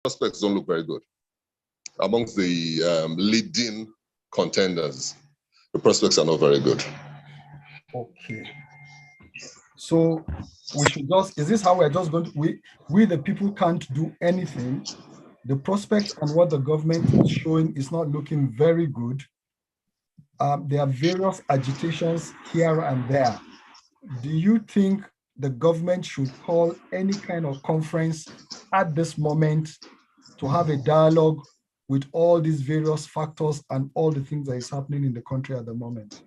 prospects don't look very good. Amongst the leading contenders, the prospects are not very good. Okay. So we should just, is this how we're just going to, we the people can't do anything? The prospect and what the government is showing is not looking very good. There are various agitations here and there. Do you think the government should call any kind of conference at this moment to have a dialogue with all these various factors and all the things that is happening in the country at the moment?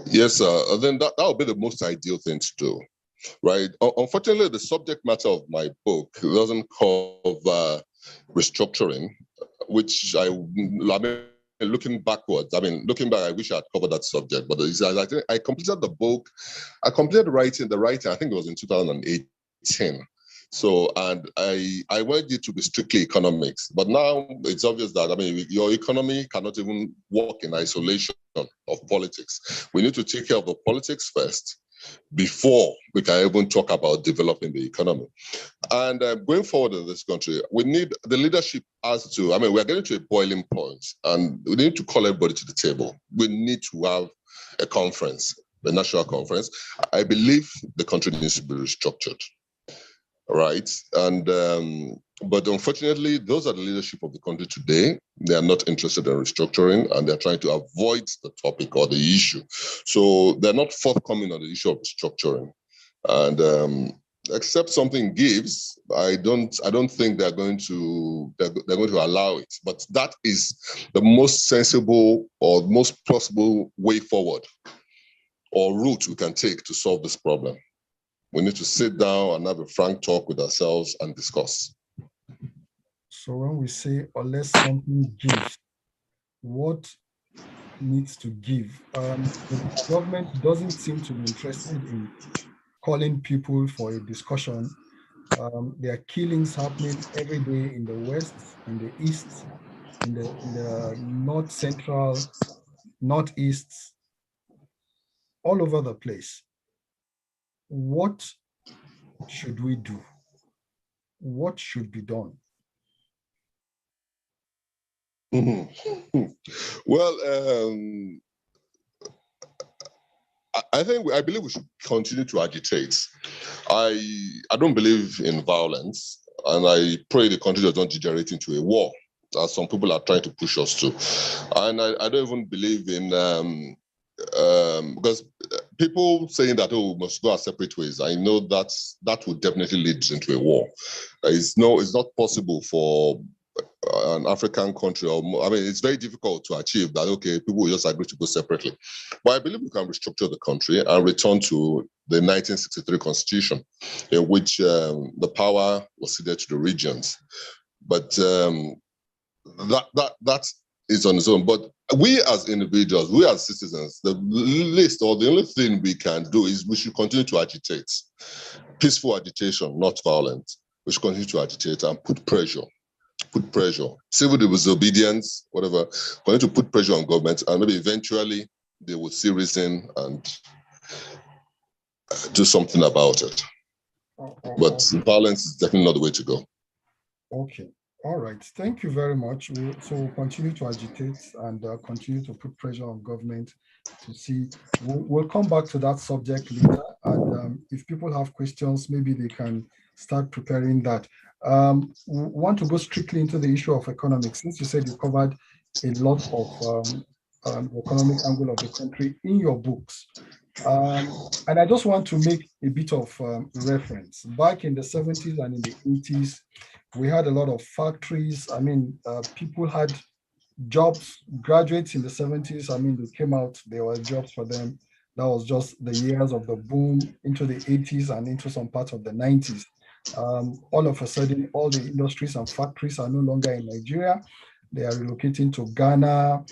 Yes, then that would be the most ideal thing to do, right? Unfortunately, the subject matter of my book doesn't cover restructuring, which I mean, looking backwards, looking back, I wish I had covered that subject, but I think I completed the book. I completed the writing, I think it was in 2018. So, and I wanted it to be strictly economics, but now it's obvious that, your economy cannot even work in isolation of politics. We need to take care of the politics first before we can even talk about developing the economy. And going forward in this country, we need the leadership as to, we're getting to a boiling point and we need to call everybody to the table. We need to have a conference, a national conference. I believe the country needs to be restructured, right? And but unfortunately, those are the leadership of the country today. They are not interested in restructuring and they're trying to avoid the topic or the issue. So they're not forthcoming on the issue of restructuring. And except something gives, I don't think they're going to allow it. But that is the most sensible or most possible way forward or route we can take to solve this problem. We need to sit down and have a frank talk with ourselves and discuss. So when we say unless something gives, what needs to give? The government doesn't seem to be interested in calling people for a discussion. There are killings happening every day in the West, in the East, in the North Central, Northeast, all over the place. What should we do? What should be done? Well, I believe we should continue to agitate. I don't believe in violence, and I pray the country does not degenerate into a war, as some people are trying to push us to. And I don't even believe in because people saying that we must go our separate ways. I know that would definitely lead into a war. It's not possible for an African country, it's very difficult to achieve that. Okay, people will just agree to go separately. But I believe we can restructure the country and return to the 1963 Constitution, in which the power was ceded to the regions. But that is on its own. But we as individuals, we as citizens, the only thing we can do is we should continue to agitate. Peaceful agitation, not violent. We should continue to agitate and put pressure, civil disobedience, whatever, going to put pressure on government, and maybe eventually they will see reason and do something about it. But violence is definitely not the way to go. Okay. All right. Thank you very much. We'll continue to agitate and continue to put pressure on government to see. We'll come back to that subject later. And if people have questions, maybe they can start preparing that. We want to go strictly into the issue of economics. Since you said you covered a lot of economic angle of the country in your books. And I just want to make a bit of reference. Back in the 70s and in the 80s, we had a lot of factories. People had jobs, graduates in the 70s. They came out, there were jobs for them. That was just the years of the boom into the 80s and into some parts of the 90s. All of a sudden, all the industries and factories are no longer in Nigeria. They are relocating to Ghana.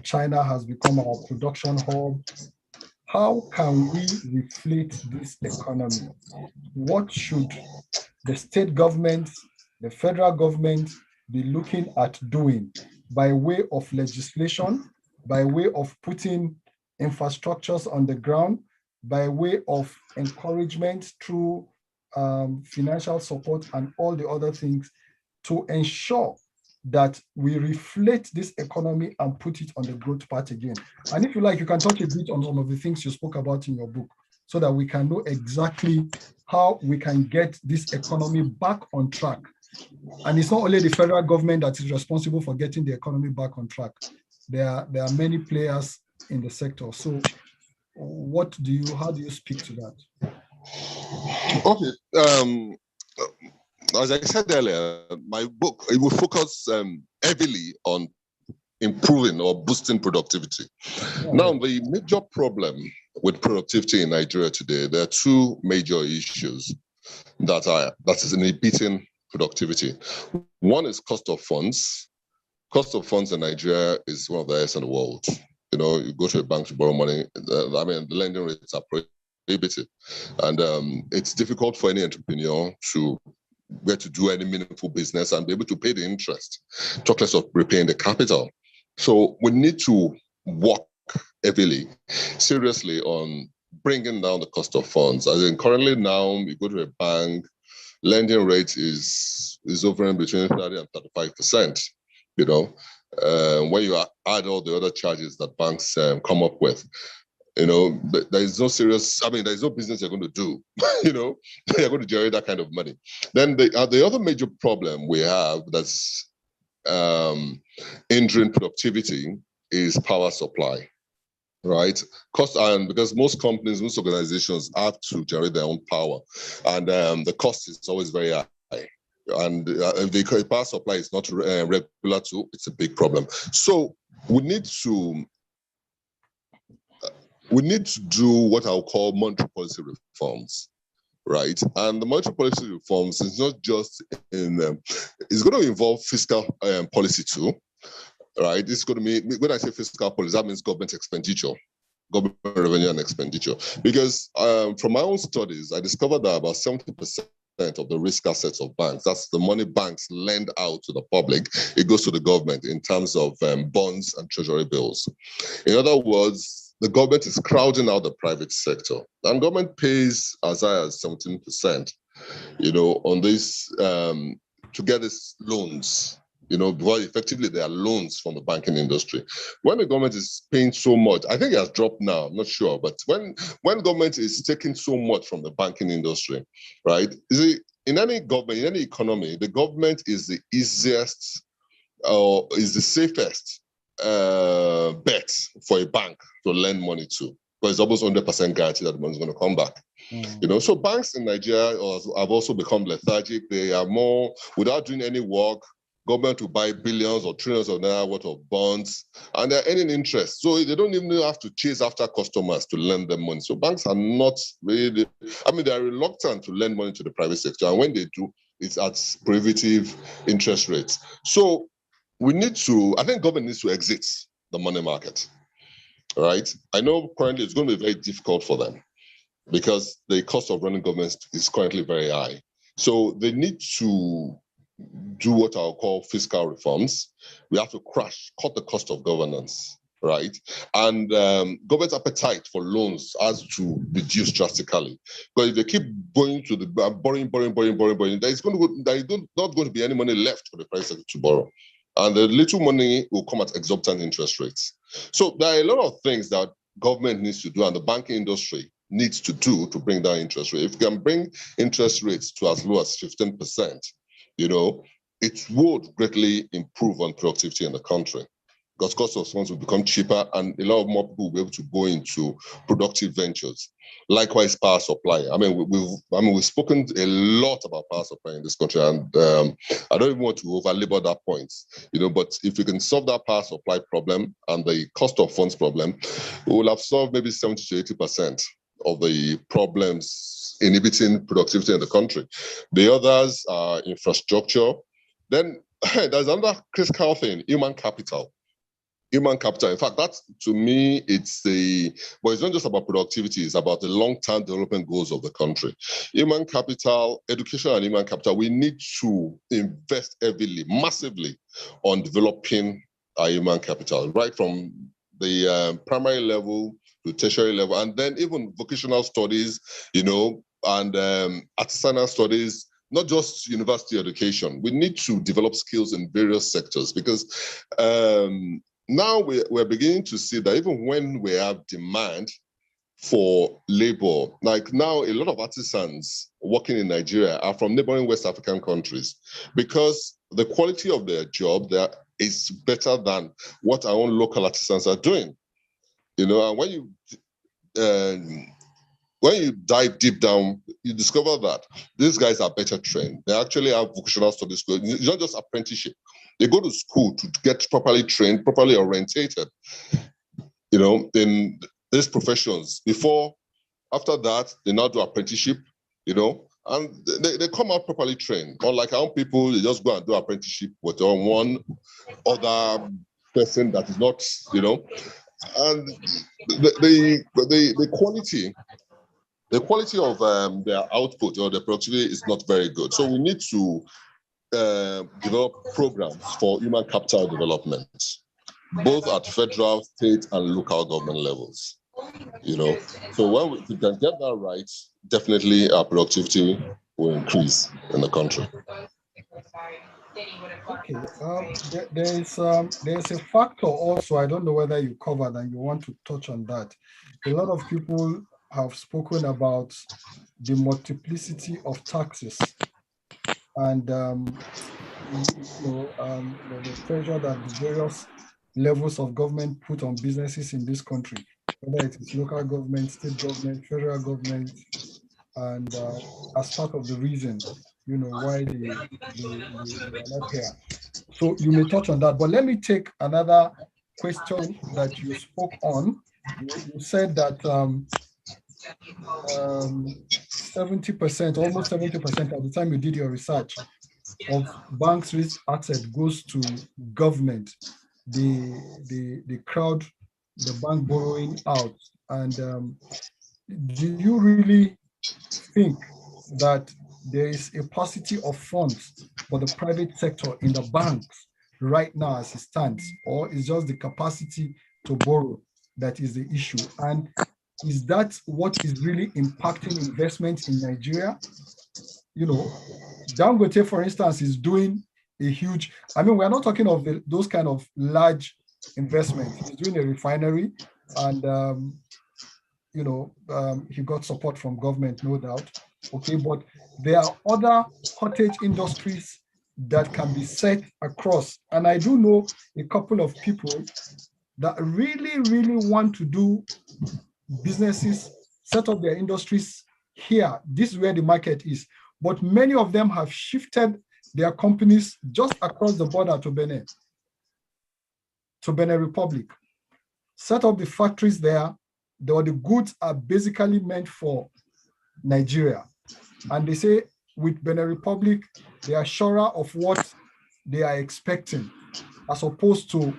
China has become our production hub. How can we reflate this economy? What should the state government, the federal government be looking at doing by way of legislation, by way of putting infrastructures on the ground, by way of encouragement through financial support and all the other things to ensure that we reflate this economy and put it on the growth path again? And if you like, you can touch a bit on some of the things you spoke about in your book so that we can know exactly how we can get this economy back on track. And it's not only the federal government that is responsible for getting the economy back on track. There are many players in the sector. So how do you speak to that? Okay. As I said earlier, my book, it will focus heavily on improving or boosting productivity. Now, the major problem with productivity in Nigeria today, there are two major issues that is inhibiting productivity. One is cost of funds. Cost of funds in Nigeria is one of the highest in the world. You go to a bank to borrow money. The lending rates are prohibitive, and it's difficult for any entrepreneur to get to do any meaningful business and be able to pay the interest, talk less of repaying the capital. So we need to work heavily, seriously, on bringing down the cost of funds. As in currently now, you go to a bank, lending rate is hovering between 30 and 35%. When you add all the other charges that banks come up with, there is no there's no business you're going to do, you're going to generate that kind of money. Then the other major problem we have that's hindering productivity is power supply, right? Because most companies, most organizations have to generate their own power, and the cost is always very high. And if the power supply is not regular too, it's a big problem. So we need to do what I'll call monetary policy reforms, right? And the monetary policy reforms is not just it's going to involve fiscal policy too, right? It's going to mean, when I say fiscal policy, that means government expenditure, government revenue and expenditure. Because from my own studies, I discovered that about 70% of the risk assets of banks, that's the money banks lend out to the public, it goes to the government in terms of bonds and treasury bills. In other words, the government is crowding out the private sector, and government pays as high as 17%, on this to get these loans. Because effectively they are loans from the banking industry. When the government is paying so much, I think it has dropped now, I'm not sure, but when government is taking so much from the banking industry, right? In any government, in any economy, the government is the easiest or is the safest bet for a bank to lend money to, because it's almost 100% guarantee that the money is going to come back. So banks in Nigeria have also become lethargic. They are more, without doing any work, government will buy billions or trillions of naira worth of bonds, and they're earning interest. So they don't even have to chase after customers to lend them money. So banks are not really, they're reluctant to lend money to the private sector. And when they do, it's at prohibitive interest rates. So I think government needs to exit the money market, right? I know currently it's going to be very difficult for them because the cost of running governments is currently very high. So they need to do what I'll call fiscal reforms. We have to cut the cost of governance, right? And government appetite for loans has to reduce drastically. Because if they keep going to the borrowing, there's not going to be any money left for the private sector to borrow. And the little money will come at exorbitant interest rates. So there are a lot of things that government needs to do and the banking industry needs to do to bring down interest rates. If you can bring interest rates to as low as 15%, it would greatly improve on productivity in the country, because cost of funds will become cheaper and a lot more people will be able to go into productive ventures. Likewise, power supply. We've spoken a lot about power supply in this country, and I don't even want to over-labor that point, but if we can solve that power supply problem and the cost of funds problem, we will have solved maybe 70 to 80% of the problems inhibiting productivity in the country. The others are infrastructure. Then there's another critical thing, human capital. Human capital. In fact, that to me, but it's not just about productivity, it's about the long-term development goals of the country. Human capital, education and human capital, we need to invest heavily, massively on developing our human capital, right from the primary level to tertiary level, and then even vocational studies, and artisanal studies, not just university education. We need to develop skills in various sectors because now we're beginning to see that even when we have demand for labor, like now a lot of artisans working in Nigeria are from neighboring West African countries because the quality of their job there is better than what our own local artisans are doing. You know, and when you dive deep down, you discover that these guys are better trained. They actually have vocational studies school. It's not just apprenticeship. They go to school to get properly trained, properly orientated, you know, in these professions. After that, they now do apprenticeship, you know, and they come out properly trained. Unlike our own people, they just go and do apprenticeship with one other person that is not, you know, and the quality of their output or their productivity is not very good. So we need to develop programs for human capital development, both at federal, state, and local government levels. You know, so when we can get that right, definitely our productivity will increase in the country. Okay. There's a factor also. I don't know whether you covered and you want to touch on that. A lot of people have spoken about the multiplicity of taxes and the pressure that the various levels of government put on businesses in this country, whether it is local government, state government, federal government, and as part of the reason, why they are not here. So you may touch on that, but let me take another question that you spoke on. You said that 70%, almost 70% at the time you did your research, of banks' risk asset goes to government. The crowd, the bank borrowing out. And do you really think that there is a paucity of funds for the private sector in the banks right now as it stands, or is just the capacity to borrow that is the issue? And is that what is really impacting investment in Nigeria? Dangote, for instance, is doing a huge, we're not talking of those kind of large investments. He's doing a refinery and, he got support from government, no doubt. Okay, but there are other cottage industries that can be set across. And I do know a couple of people that really, really want to do businesses, set up their industries here. This is where the market is. But many of them have shifted their companies just across the border to Benin Republic, set up the factories there. The goods are basically meant for Nigeria. And they say with Benin Republic, they are surer of what they are expecting, as opposed to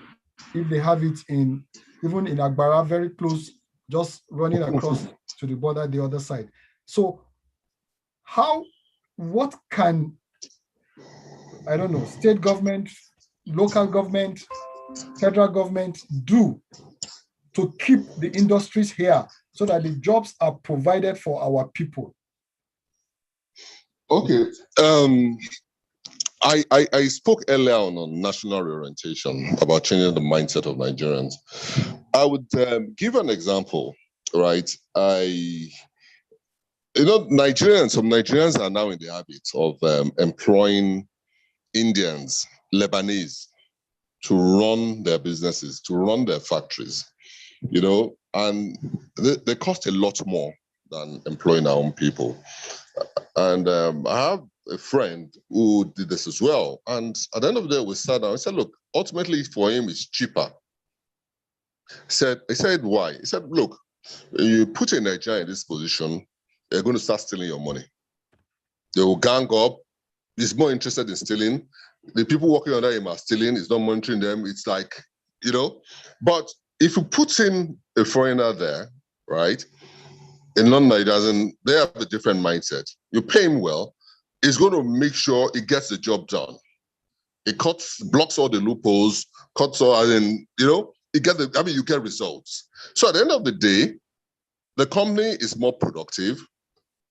if they have it even in Agbara, very close, just running across to the border the other side. So what can, state government, local government, federal government do to keep the industries here so that the jobs are provided for our people? Okay. I spoke earlier on national reorientation about changing the mindset of Nigerians. I would give an example, right? Some Nigerians are now in the habit of employing Indians, Lebanese to run their businesses, to run their factories, and they cost a lot more than employing our own people. And I have a friend who did this as well. And at the end of the day, we sat down and said, look, ultimately for him, it's cheaper. He said, why? He said, look, you put a Nigerian in this position, they're going to start stealing your money. They will gang up. He's more interested in stealing. The people working under him are stealing. He's not monitoring them. It's like, But if you put in a foreigner there, right, a non-Nigerian, they have a different mindset. You pay him well, he's going to make sure he gets the job done. It blocks all the loopholes, cuts all, you get results. So at the end of the day, the company is more productive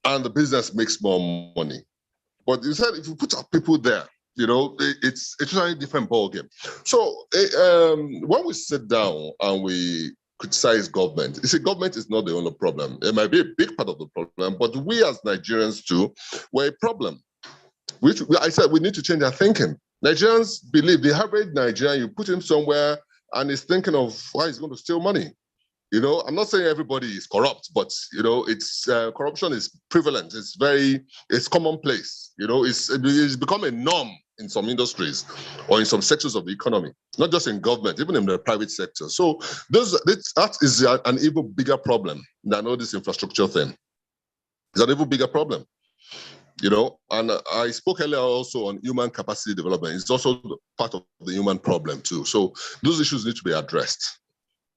and the business makes more money. But you said if you put our people there, it's a totally different ballgame. So when we sit down and we criticize government, you see, government is not the only problem. It might be a big part of the problem, but we as Nigerians too, we're a problem. Which I said we need to change our thinking. Nigerians believe the average Nigerian, you put him somewhere and he's thinking of why he's going to steal money. I'm not saying everybody is corrupt, but it's corruption is prevalent. It's commonplace. It's become a norm in some industries or in some sectors of the economy, not just in government, even in the private sector. So that is an even bigger problem than all this infrastructure thing. It's an even bigger problem. And I spoke earlier also on human capacity development. It's also part of the human problem too. So those issues need to be addressed.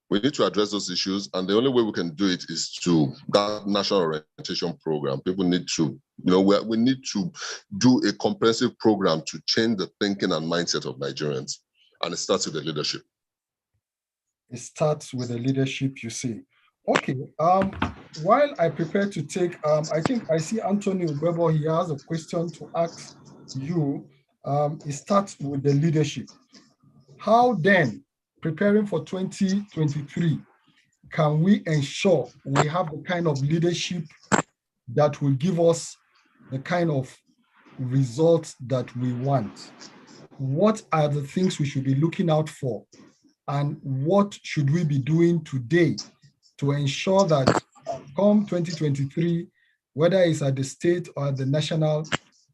We need to address those issues, and the only way we can do it is to that national orientation program. People need to, we need to do a comprehensive program to change the thinking and mindset of Nigerians, and it starts with the leadership. It starts with the leadership, you see. Okay. While I prepare to take, I think I see Anthony Ubebo. He has a question to ask you. It starts with the leadership. How then, preparing for 2023, can we ensure we have the kind of leadership that will give us the kind of results that we want? What are the things we should be looking out for? And what should we be doing today to ensure that come 2023, whether it's at the state or at the national,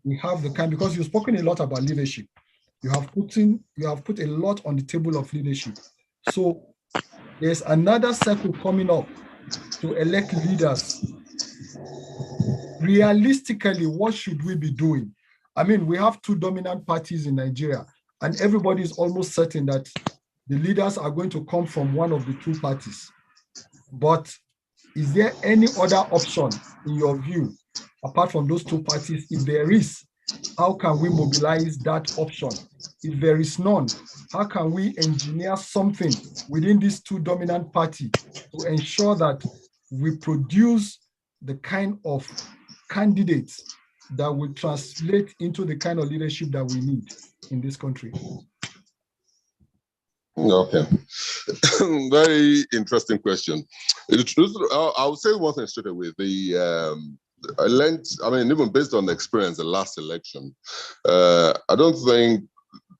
we have the kind, because you've spoken a lot about leadership. You have put a lot on the table of leadership. So there's another cycle coming up to elect leaders. Realistically, what should we be doing? I mean, we have two dominant parties in Nigeria, and everybody is almost certain that the leaders are going to come from one of the two parties. But is there any other option in your view, apart from those two parties? If there is, how can we mobilize that option? If there is none, how can we engineer something within these two dominant parties to ensure that we produce the kind of candidates that will translate into the kind of leadership that we need in this country? Okay. Very interesting question. I would say one thing straight away. I learned, even based on the experience, the last election, I don't think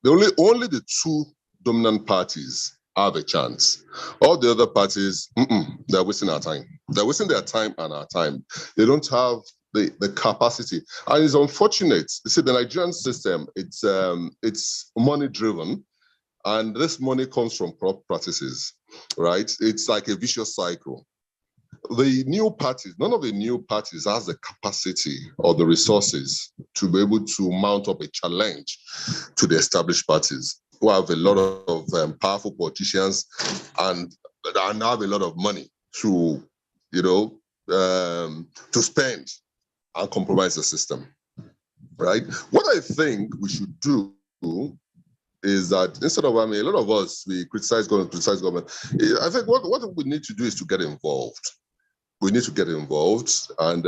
only the two dominant parties have a chance. All the other parties, they're wasting our time. They're wasting their time and our time. They don't have the capacity. And it's unfortunate. You see, the Nigerian system, it's money driven. And this money comes from corrupt practices, right? It's like a vicious cycle. The new parties, none of the new parties has the capacity or the resources to be able to mount up a challenge to the established parties who have a lot of powerful politicians and have a lot of money to, to spend and compromise the system, right? What I think we should do is that instead of, a lot of us, we criticize government. I think what we need to do is to get involved. We need to get involved. And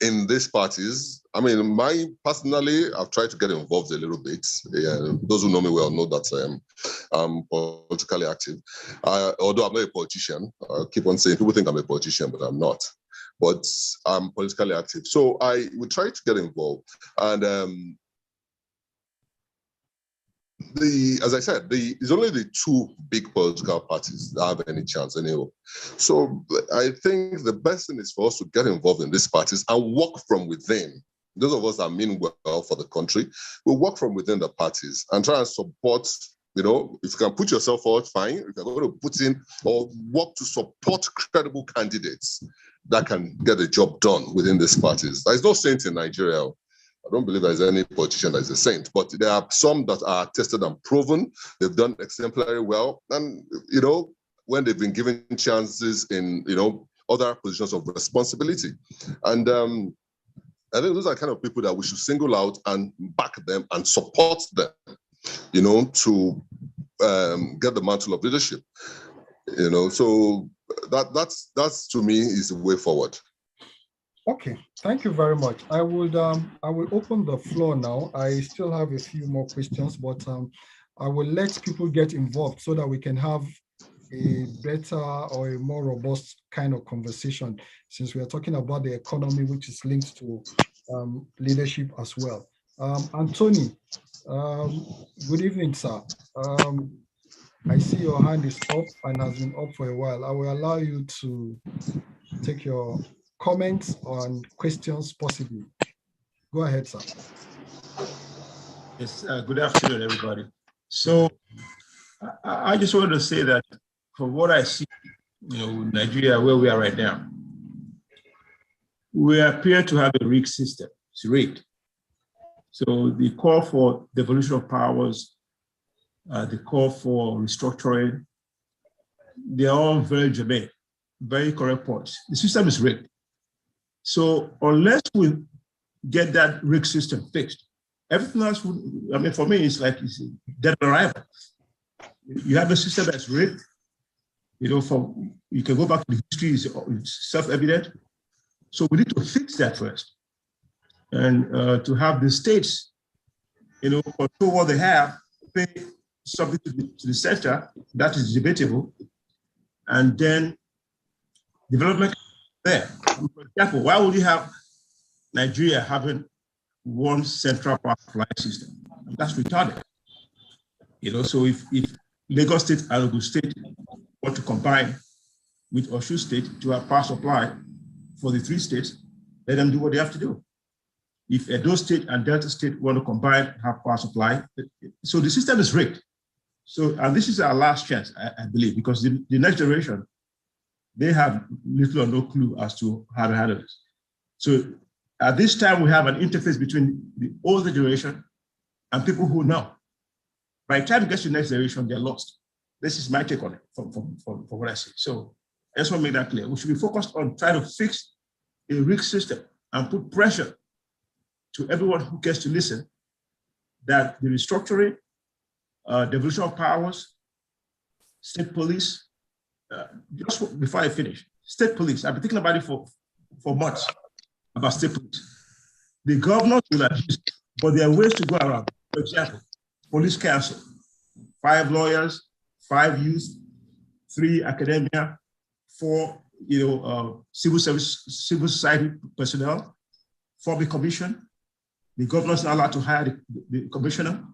in these parties, personally, I've tried to get involved a little bit. Those who know me well know that I'm politically active. Although I'm not a politician, I keep on saying people think I'm a politician, but I'm not. But I'm politically active. So I would try to get involved. And as I said, it's only the two big political parties that have any chance anyway. So I think the best thing is for us to get involved in these parties and work from within. Those of us that mean well for the country, will work from within the parties and try and support. If you can put yourself forward, fine. If you're going to put in or work to support credible candidates that can get the job done within these parties. There's no saint in Nigeria. I don't believe there's any politician that is a saint, but there are some that are tested and proven. They've done exemplary well. And, when they've been given chances in, other positions of responsibility. And I think those are kind of people that we should single out and back them and support them, to get the mantle of leadership. So that's to me is the way forward. Okay, thank you very much. I will open the floor now. I still have a few more questions, but I will let people get involved so that we can have a better or a more robust kind of conversation, since we are talking about the economy, which is linked to leadership as well. Anthony, good evening, sir. I see your hand is up and has been up for a while. I will allow you to take your comments and questions possibly. Go ahead, sir. Yes, good afternoon, everybody. So I just wanted to say that from what I see, Nigeria, where we are right now, we appear to have a rigged system. It's rigged. So the call for devolution of powers, the call for restructuring, they're all very germane, very correct points. The system is rigged. So unless we get that rigged system fixed, everything else would, I mean, for me, it's dead on arrival. You have a system that's rigged, you can go back to the history, it's self-evident. So we need to fix that first. And to have the states, control what they have, pay something to the center, that is debatable. And then development there. For example, why would you have Nigeria having one central power supply system? That's retarded. So if Lagos State and Ogun State want to combine with Osun State to have power supply for the three states, let them do what they have to do. If Edo State and Delta State want to combine and have power supply, so the system is rigged. So, and this is our last chance, I believe, because the next generation, they have little or no clue as to how to handle this. So at this time, we have an interface between the older generation and people who know. By the time it gets to the next generation, they're lost. This is my take on it from what I see. So I just want to make that clear. We should be focused on trying to fix a rigged system and put pressure to everyone who gets to listen that the restructuring, devolution of powers, state police, just before I finish, state police, I've been thinking about it for months, about state police. The governors will abuse it, but there are ways to go around. For example, police council, 5 lawyers, 5 youth, 3 academia, 4 civil society personnel, form a commission. The governor is not allowed to hire the commissioner.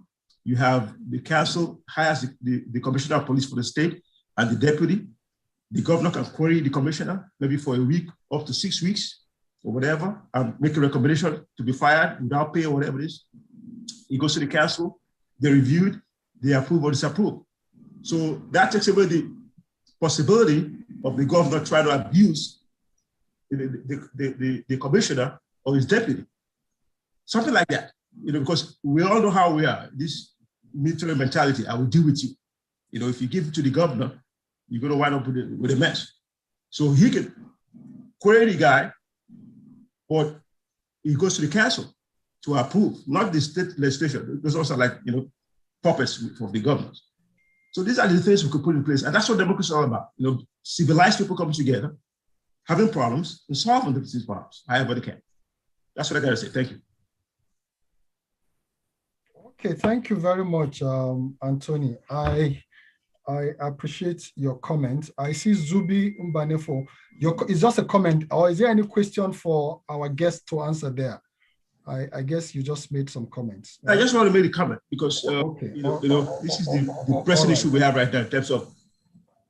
You have the council hires the commissioner of police for the state and the deputy. The governor can query the commissioner maybe for a week, up to 6 weeks or whatever, and make a recommendation to be fired without pay or whatever it is. It goes to the council, they reviewed, they approve or disapprove. So that takes away the possibility of the governor trying to abuse the commissioner or his deputy. Something like that, because we all know how we are, this military mentality, I will deal with you. If you give it to the governor, you're going to wind up with a mess. So he can query the guy, but he goes to the council to approve, not the state legislation. Those also like, puppets for the governors. So these are the things we could put in place. And that's what democracy is all about. Civilized people coming together, having problems, and solving these problems, however they can. That's what I got to say. Thank you. Okay, thank you very much, Anthony. I appreciate your comment. I see Zubi Mbanefo. It's just a comment, or is there any question for our guest to answer there? I guess you just made some comments. I just want to make a comment because this is the pressing issue we have right now in terms of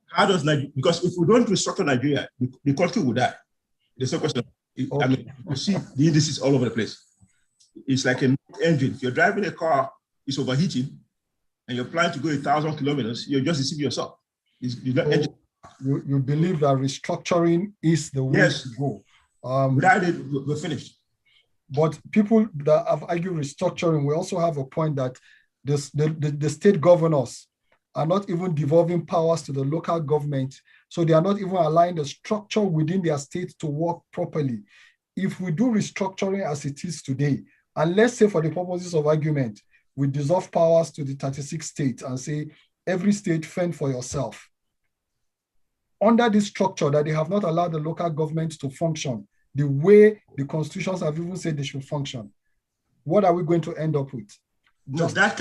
how does Nigeria, because if we don't restructure Nigeria, the country will die. There's no question. I mean, you see the indices all over the place. It's like an engine. If you're driving a car, it's overheating, and you're planning to go 1,000 kilometers, you're just deceiving yourself. You believe that restructuring is the way to go. Without it, we're finished. But people that have argued restructuring, we also have a point that the state governors are not even devolving powers to the local government. So they are not even allowing the structure within their state to work properly. If we do restructuring as it is today, and let's say for the purposes of argument, we dissolve powers to the 36 states and say, every state fend for yourself. Under this structure that they have not allowed the local government to function, the way the constitutions have even said they should function, what are we going to end up with? No, that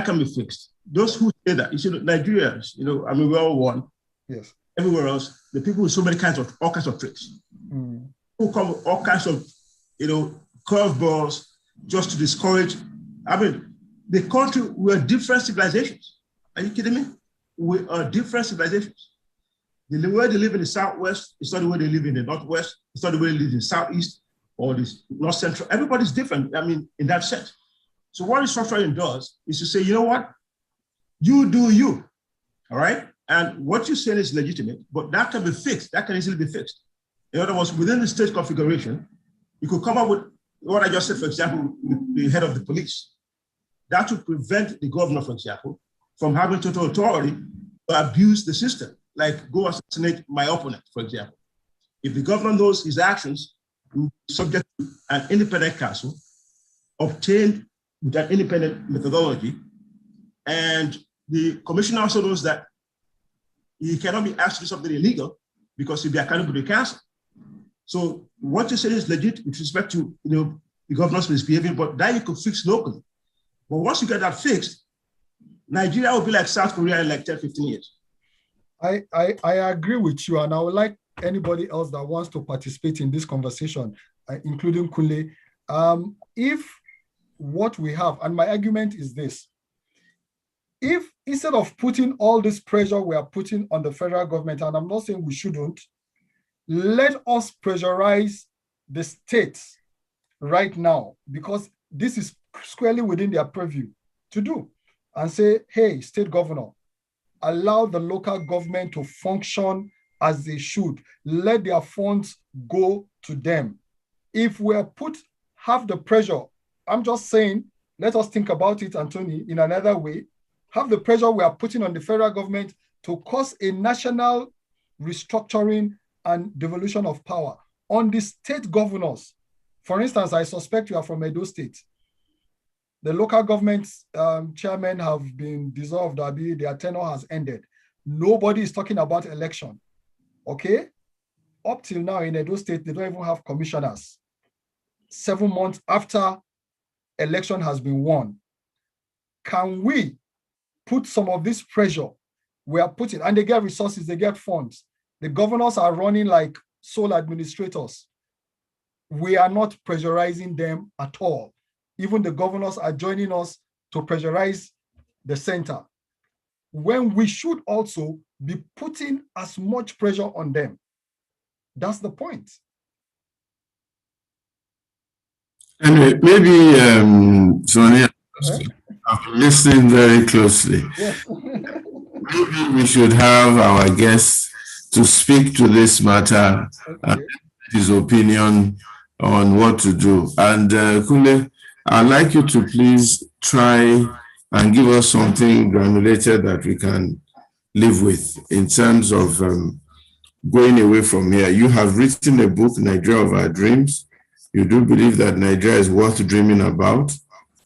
can be fixed. Those who say that, you see, Nigerians, I mean, we're all one. Yes. Everywhere else, the people with so many all kinds of tricks, who come with all kinds of, curveballs just to discourage. I mean, the country, we're different civilizations. Are you kidding me? We are different civilizations. The way they live in the Southwest is not the way they live in the Northwest. It's not the way they live in the Southeast or the North Central. Everybody's different, I mean, in that sense. So what restructuring does is to say, you know what? You do you, all right? And what you're saying is legitimate, but that can be fixed. That can easily be fixed. In other words, within the state configuration, you could come up with what I just said, for example, the head of the police. That would prevent the governor, for example, from having total authority to abuse the system, like go assassinate my opponent, for example. If the governor knows his actions will be subject to an independent counsel, obtained with an independent methodology, and the commissioner also knows that he cannot be asked to do something illegal because he'll be accountable to the council. So what you say is legit with respect to the governor's misbehavior, but that you could fix locally. But once you get that fixed, Nigeria will be like South Korea in like 10, 15 years. I agree with you, and I would like anybody else that wants to participate in this conversation, including Kunle, if what we have, and my argument is this, if instead of putting all this pressure we are putting on the federal government, and I'm not saying we shouldn't, let us pressurize the states right now, because this is squarely within their purview to do, and say, hey, state governor, allow the local government to function as they should. Let their funds go to them. If we're put half the pressure, I'm just saying, let us think about it, Anthony, in another way. Have the pressure we are putting on the federal government to cause a national restructuring and devolution of power on the state governors. For instance, I suspect you are from Edo State. The local government chairmen have been dissolved, their tenure has ended. Nobody is talking about election, okay? Up till now in Edo State, they don't even have commissioners. 7 months after election has been won. Can we put some of this pressure we are putting, and they get resources, they get funds. The governors are running like sole administrators. We are not pressurizing them at all. Even the governors are joining us to pressurize the center, when we should also be putting as much pressure on them. That's the point. Anyway, maybe, Sonia, I've been listening very closely. Yes. Maybe we should have our guests to speak to this matter, and his opinion on what to do. And Kunle, I'd like you to please try and give us something granulated that we can live with in terms of going away from here. You have written a book, Nigeria of Our Dreams. You do believe that Nigeria is worth dreaming about.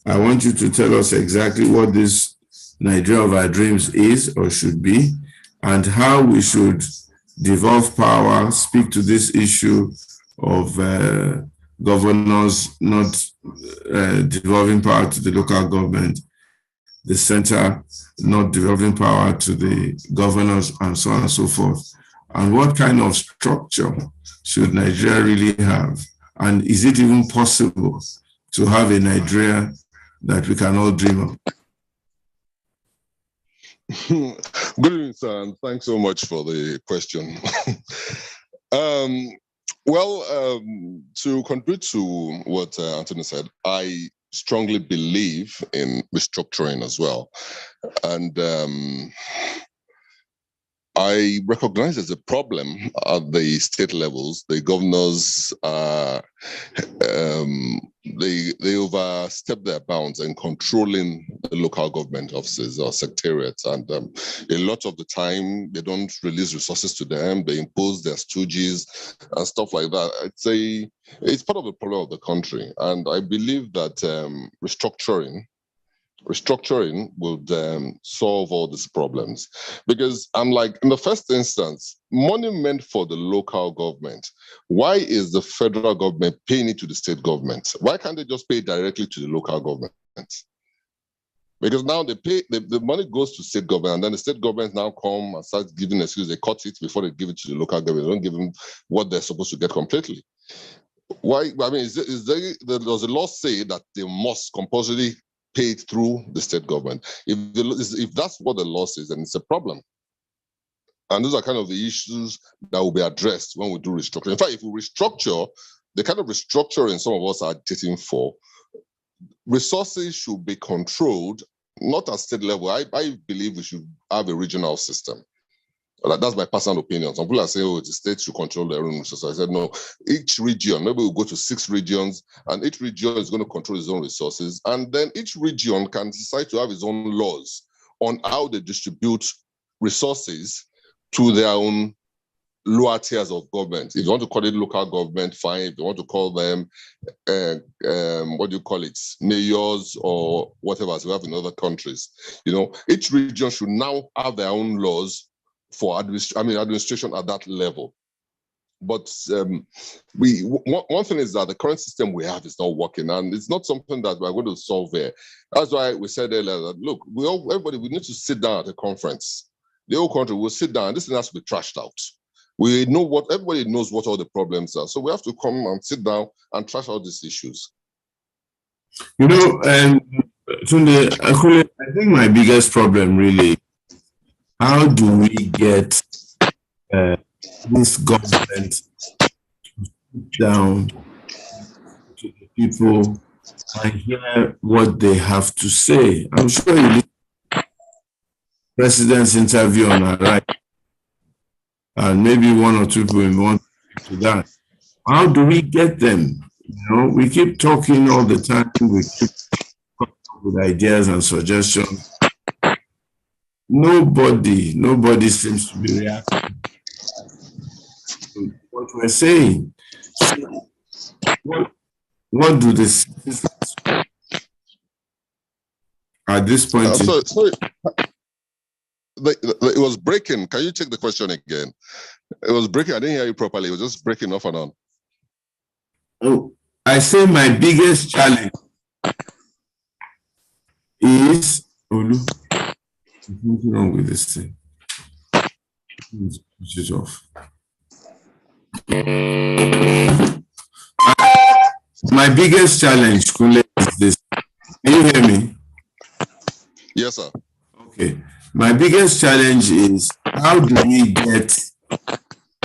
I want you to tell us exactly what this Nigeria of Our Dreams is or should be, and how we should devolve power, speak to this issue of governors not devolving power to the local government, the center not devolving power to the governors, and so on and so forth. And what kind of structure should Nigeria really have? And is it even possible to have a Nigeria that we can all dream of? Good evening, sir, and thanks so much for the question. To contribute to what Anthony said, I strongly believe in restructuring as well. And I recognize there's a problem at the state levels. The governors, they overstep their bounds in controlling the local government offices or secretariats. And a lot of the time, they don't release resources to them. They impose their stooges and stuff like that. I'd say it's part of the problem of the country. And I believe that restructuring restructuring would solve all these problems. Because I'm like, in the first instance, money meant for the local government, why is the federal government paying it to the state government? Why can't they just pay it directly to the local government? Because now they pay, the money goes to state government, and then the state government now come and start giving excuses. They cut it before they give it to the local government. They don't give them what they're supposed to get completely. Why? I mean, does the law say that they must compulsorily pay it through the state government? If that's what the law says, then it's a problem. And those are kind of the issues that will be addressed when we do restructuring. In fact, if we restructure, the kind of restructuring some of us are agitating for, resources should be controlled, not at state level. I believe we should have a regional system. That's my personal opinion. Some people are saying, oh, the state should control their own resources. I said, no, each region, maybe we'll go to 6 regions, and each region is going to control its own resources. And then each region can decide to have its own laws on how they distribute resources to their own lower tiers of government. If you want to call it local government, fine. If you want to call them, what do you call it, mayors or whatever, as we have in other countries. Each region should now have their own laws for administration at that level. But one thing is that the current system we have is not working, and it's not something that we're going to solve here. That's why we said earlier that, look, everybody, we need to sit down at a conference. The whole country will sit down. This thing has to be trashed out. We know everybody knows what all the problems are. So we have to come and sit down and trash out these issues. Tunde, I think my biggest problem really, how do we get this government down to the people and hear what they have to say? I'm sure you did President's interview on our right, and maybe 1 or 2 people want to that. How do we get them? We keep talking all the time. We keep coming up with ideas and suggestions. Nobody seems to be reacting to what we're saying. So what do the citizens at this point? Sorry. It was breaking. Can you take the question again? It was breaking. I didn't hear you properly. It was just breaking off and on. Oh, I say my biggest challenge is Olu. What's wrong with this thing? Let's push it off. My biggest challenge, Kunle, is this. Can you hear me? Yes, sir. Okay. My biggest challenge is, how do we get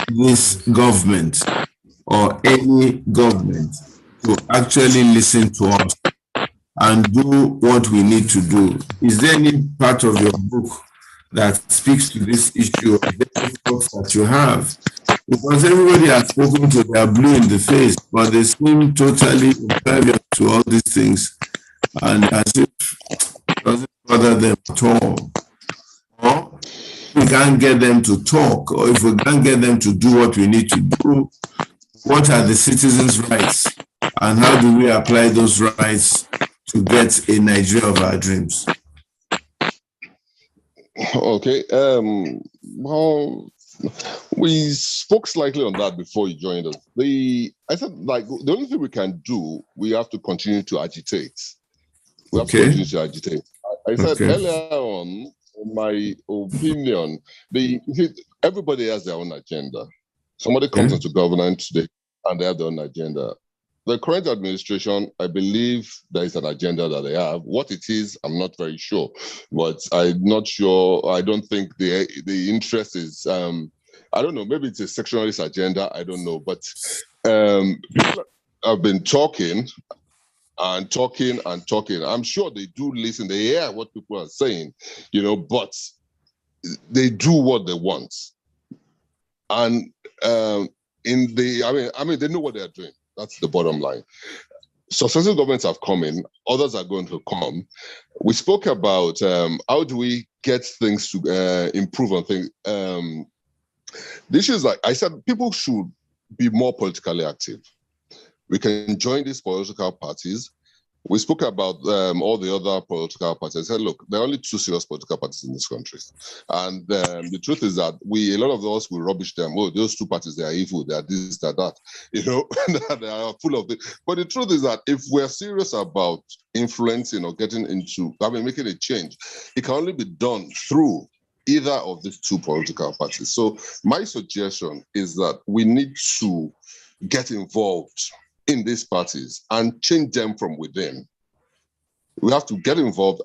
this government or any government to actually listen to us and do what we need to do? Is there any part of your book that speaks to this issue of the thoughts that you have? Because everybody has spoken to their blue in the face, but they seem totally impervious to all these things, and as if it doesn't bother them at all. Or we can't get them to talk, or if we can't get them to do what we need to do, what are the citizens' rights, and how do we apply those rights to get a Nigeria of our dreams? Okay. Well, we spoke slightly on that before you joined us. I said, like, the only thing we can do, we have to continue to agitate. We have to continue to agitate. I said earlier on, in my opinion, everybody has their own agenda. Somebody comes into governance today and they have their own agenda. The current administration, I believe there is an agenda that they have. What it is, I'm not very sure, but I'm not sure. I don't think the interest is, I don't know, maybe it's a sectionalist agenda. I don't know, but people have been talking and talking and talking. I'm sure they do listen. They hear what people are saying, but they do what they want. And they know what they're doing. That's the bottom line. Successive governments have come in. Others are going to come. We spoke about how do we get things to improve on things. The issue is, like I said, people should be more politically active. We can join these political parties. We spoke about all the other political parties. I said, look, there are only two serious political parties in this country. And the truth is that a lot of us will rubbish them. Oh, those two parties, they are evil, they are this, they are that. They are full of it. But the truth is that if we're serious about influencing or getting into, making a change, it can only be done through either of these two political parties. So my suggestion is that we need to get involved in these parties and change them from within. We have to get involved,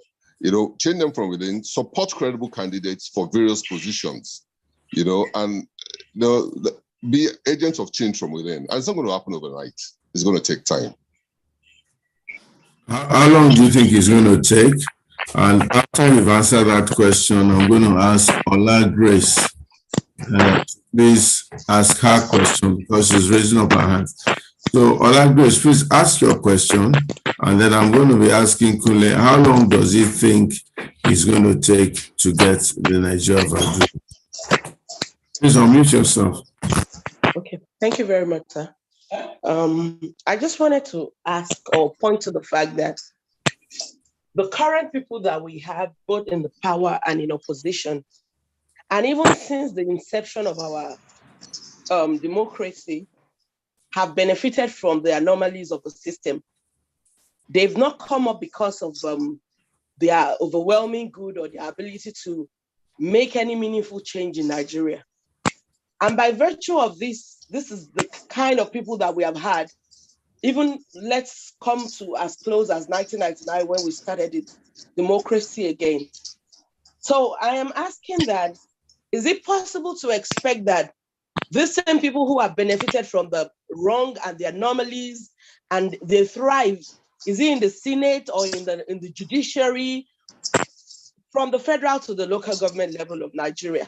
change them from within, support credible candidates for various positions, and be agents of change from within. And it's not going to happen overnight. It's going to take time. How long do you think it's going to take? And after you've answered that question, I'm going to ask Ola Grace. Please ask her question because she's raising up her hand. So, Ola Grace, please ask your question, and then I'm going to be asking Kunle, how long does he think it's going to take to get the Nigeria value? Please unmute yourself. Okay, thank you very much, sir. I just wanted to ask or point to the fact that the current people that we have, both in the power and in opposition, and even since the inception of our democracy, have benefited from the anomalies of the system. They've not come up because of their overwhelming good or their ability to make any meaningful change in Nigeria. And by virtue of this is the kind of people that we have had. Even let's come to as close as 1999 when we started it, democracy again. So I am asking that, is it possible to expect that these same people who have benefited from the wrong and the anomalies and they thrive, is it in the Senate or in the judiciary, from the federal to the local government level of Nigeria?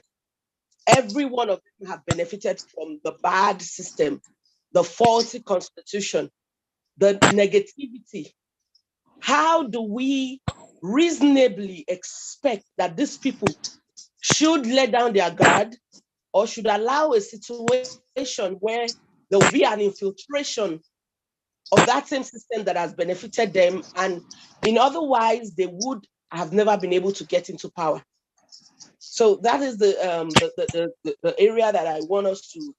Every one of them have benefited from the bad system, the faulty constitution, the negativity. How do we reasonably expect that these people should let down their guard or should allow a situation where there will be an infiltration of that same system that has benefited them, and in otherwise they would have never been able to get into power? So that is the area that I want us to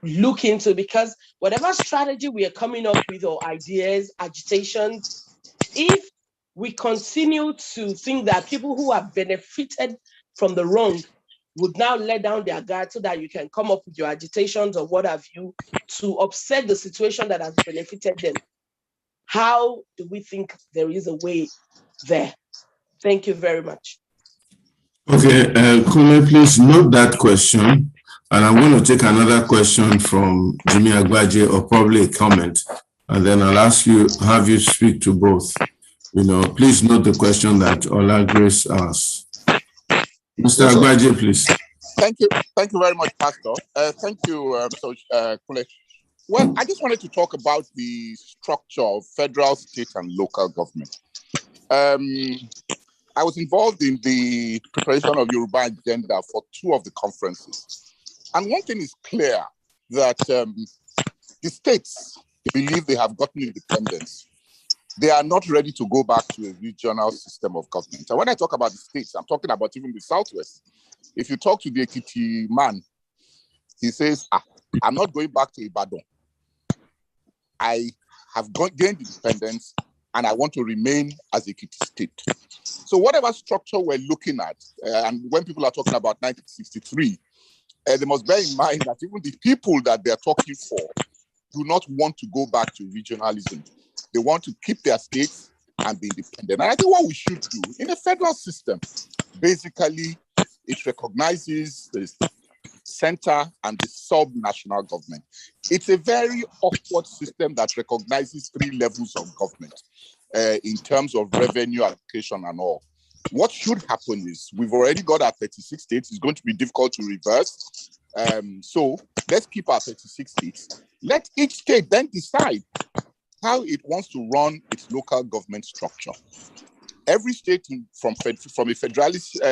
look into, because whatever strategy we are coming up with or ideas, agitations, if we continue to think that people who have benefited from the wrong would now let down their guard so that you can come up with your agitations or what have you to upset the situation that has benefited them, how do we think there is a way there? Thank you very much. Okay, Kunle, please note that question. And I'm going to take another question from Jimmy Agbaje, or probably a comment. And then I'll have you speak to both. Please note the question that Ola Grace asked. Mr. Agbaje, please. Thank you. Thank you very much, Pastor. Thank you, Kunle. Well, I just wanted to talk about the structure of federal, state, and local government. I was involved in the preparation of Yoruba agenda for 2 of the conferences. And one thing is clear, that the states believe they have gotten independence. They are not ready to go back to a regional system of government. And when I talk about the states, I'm talking about even the Southwest. If you talk to the Ekiti man, he says, I'm not going back to Ibadan. I have gained independence and I want to remain as Ekiti state. So whatever structure we're looking at, and when people are talking about 1963, they must bear in mind that even the people that they're talking for do not want to go back to regionalism. They want to keep their states and be independent. And I think what we should do in a federal system, basically, it recognizes the center and the sub-national government. It's a very awkward system that recognizes 3 levels of government in terms of revenue allocation and all. What should happen is we've already got our 36 states. It's going to be difficult to reverse. So let's keep our 36 states. Let each state then decide how it wants to run its local government structure. Every state from federalism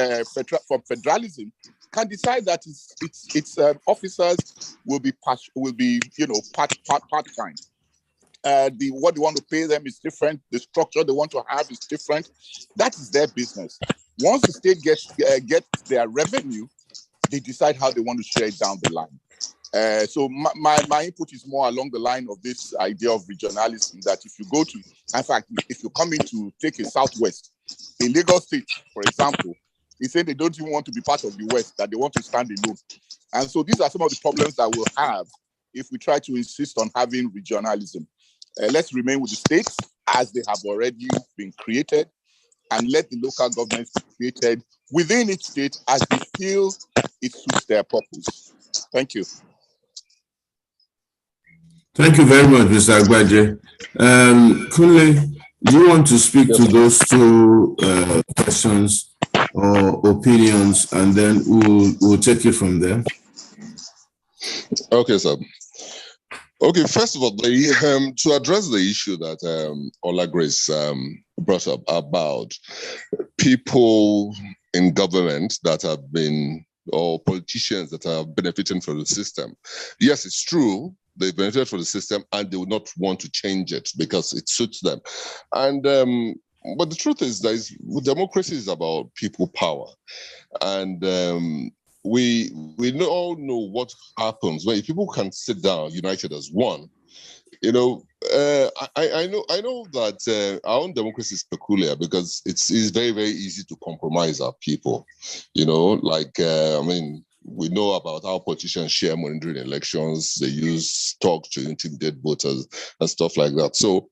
can decide that its officers will be part-time. what they want to pay them is different. The structure they want to have is different. That is their business. Once the state gets their revenue, they decide how they want to share it down the line. So my input is more along the line of this idea of regionalism, that if you go to, in fact, if you come in to take a Southwest, a Lagos State, for example, they say they don't even want to be part of the West, that they want to stand alone. And so these are some of the problems that we'll have if we try to insist on having regionalism. Let's remain with the states as they have already been created, and let the local governments be created within each state as they feel it suits their purpose. Thank you. Thank you very much, Mr. Agbaje. Kunle, do you want to speak to those two questions or opinions, and then we'll take it from there? Okay, sir. Okay, first of all, to address the issue that Ola Grace brought up about people in government that have been, or politicians that are benefiting from the system. Yes, it's true. They benefit from the system and they would not want to change it because it suits them. And but the truth is that democracy is about people power. And we all know what happens when people can sit down united as one. You know, I know that our own democracy is peculiar because it's very, very easy to compromise our people. You know, like I mean, we know about how politicians share money during elections. They use talk to intimidate voters and stuff like that. So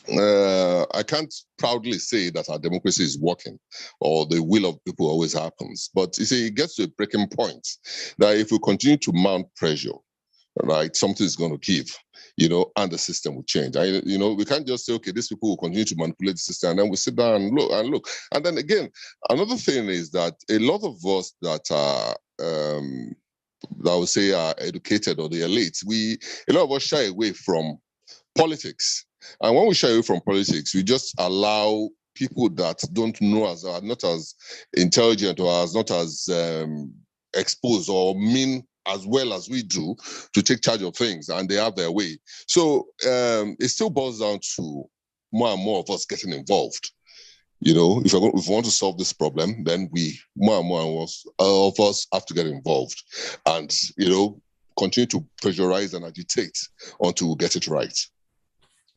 I can't proudly say that our democracy is working or the will of people always happens. But you see, it gets to a breaking point that if we continue to mount pressure, right, something is going to give, you know, and the system will change. You know, we can't just say, okay, these people will continue to manipulate the system, and then we sit down and look. And then again, another thing is that a lot of us that are I would say are educated or the elites, a lot of us shy away from politics. And when we shy away from politics, we just allow people that don't know us, are not as intelligent or are not as exposed or mean as well as we do, to take charge of things, and they have their way. So it still boils down to more and more of us getting involved. You know, if we want to solve this problem, then more and more of us have to get involved and, you know, continue to pressurize and agitate until we get it right.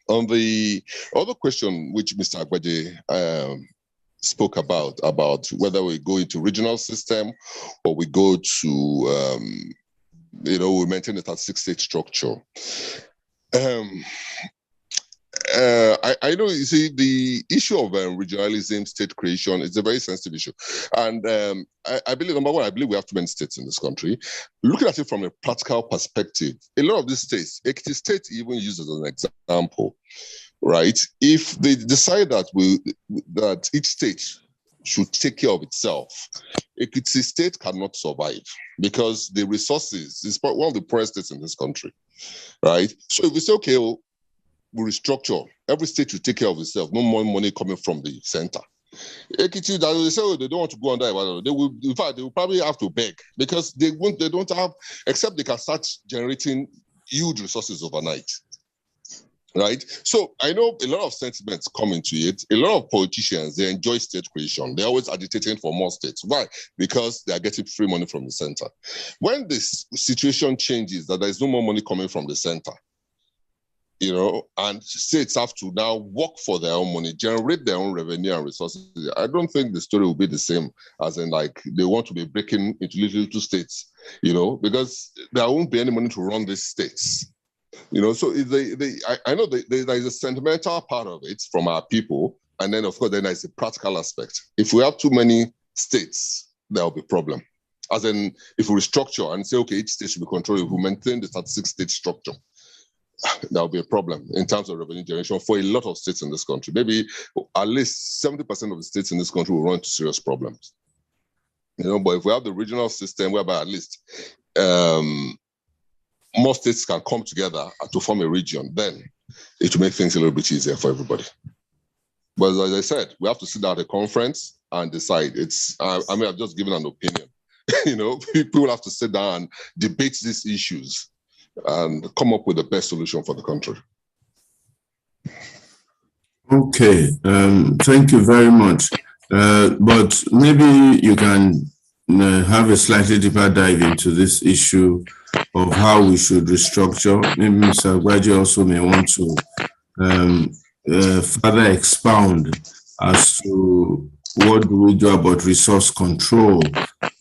On the other question, which Mr. Agbaje spoke about whether we go into regional system or we go to, you know, we maintain the 36-state structure. I know, you see, the issue of regionalism, state creation, is a very sensitive issue. And I believe, number one, I believe we have too many states in this country. Looking at it from a practical perspective, a lot of these states, Ekiti State even used as an example, right? If they decide that each state should take care of itself, Ekiti State cannot survive because the resources is one of the poorest states in this country, right? So if we say, okay, well, we restructure, every state should take care of itself, no more money coming from the center. Ekiti, they say they don't want to go under Ighodalo. They will, in fact, they will probably have to beg because they don't have, except they can start generating huge resources overnight. Right? So I know a lot of sentiments come into it. A lot of politicians, they enjoy state creation. They're always agitating for more states. Why? Because they are getting free money from the center. When this situation changes, that there is no more money coming from the center, you know, and states have to now work for their own money, generate their own revenue and resources, I don't think the story will be the same as in, like, they want to be breaking into little states, you know, because there won't be any money to run these states. You know, so I know there is a sentimental part of it from our people, and then of course then there's a practical aspect. If we have too many states, there will be a problem. As in, if we restructure and say, okay, each state should be controlled, if we maintain the 36-state structure, there will be a problem in terms of revenue generation for a lot of states in this country. Maybe at least 70% of the states in this country will run into serious problems. You know, but if we have the regional system whereby at least more states can come together to form a region, then it will make things a little bit easier for everybody. But as I said, we have to sit down at a conference and decide. I mean, I've just given an opinion. You know, people have to sit down and debate these issues and come up with the best solution for the country. Okay, thank you very much. But maybe you can have a slightly deeper dive into this issue of how we should restructure. Maybe Mr. Agbaje also may want to further expound as to what do we do about resource control.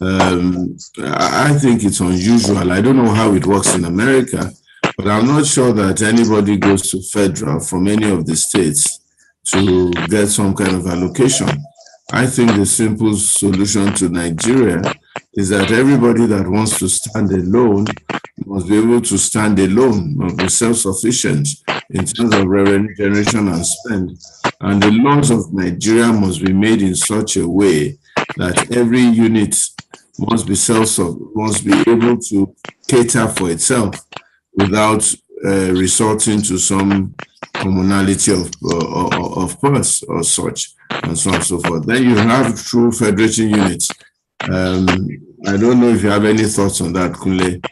I think it's unusual. I don't know how it works in America, but I'm not sure that anybody goes to federal from any of the states to get some kind of allocation. I think the simple solution to Nigeria is that everybody that wants to stand alone must be able to stand alone, must be self-sufficient in terms of revenue generation and spend. And the laws of Nigeria must be made in such a way that every unit must be able to cater for itself without resorting to some commonality of purse or such, and so on and so forth. Then you have true federating units. I don't know if you have any thoughts on that, Kunle,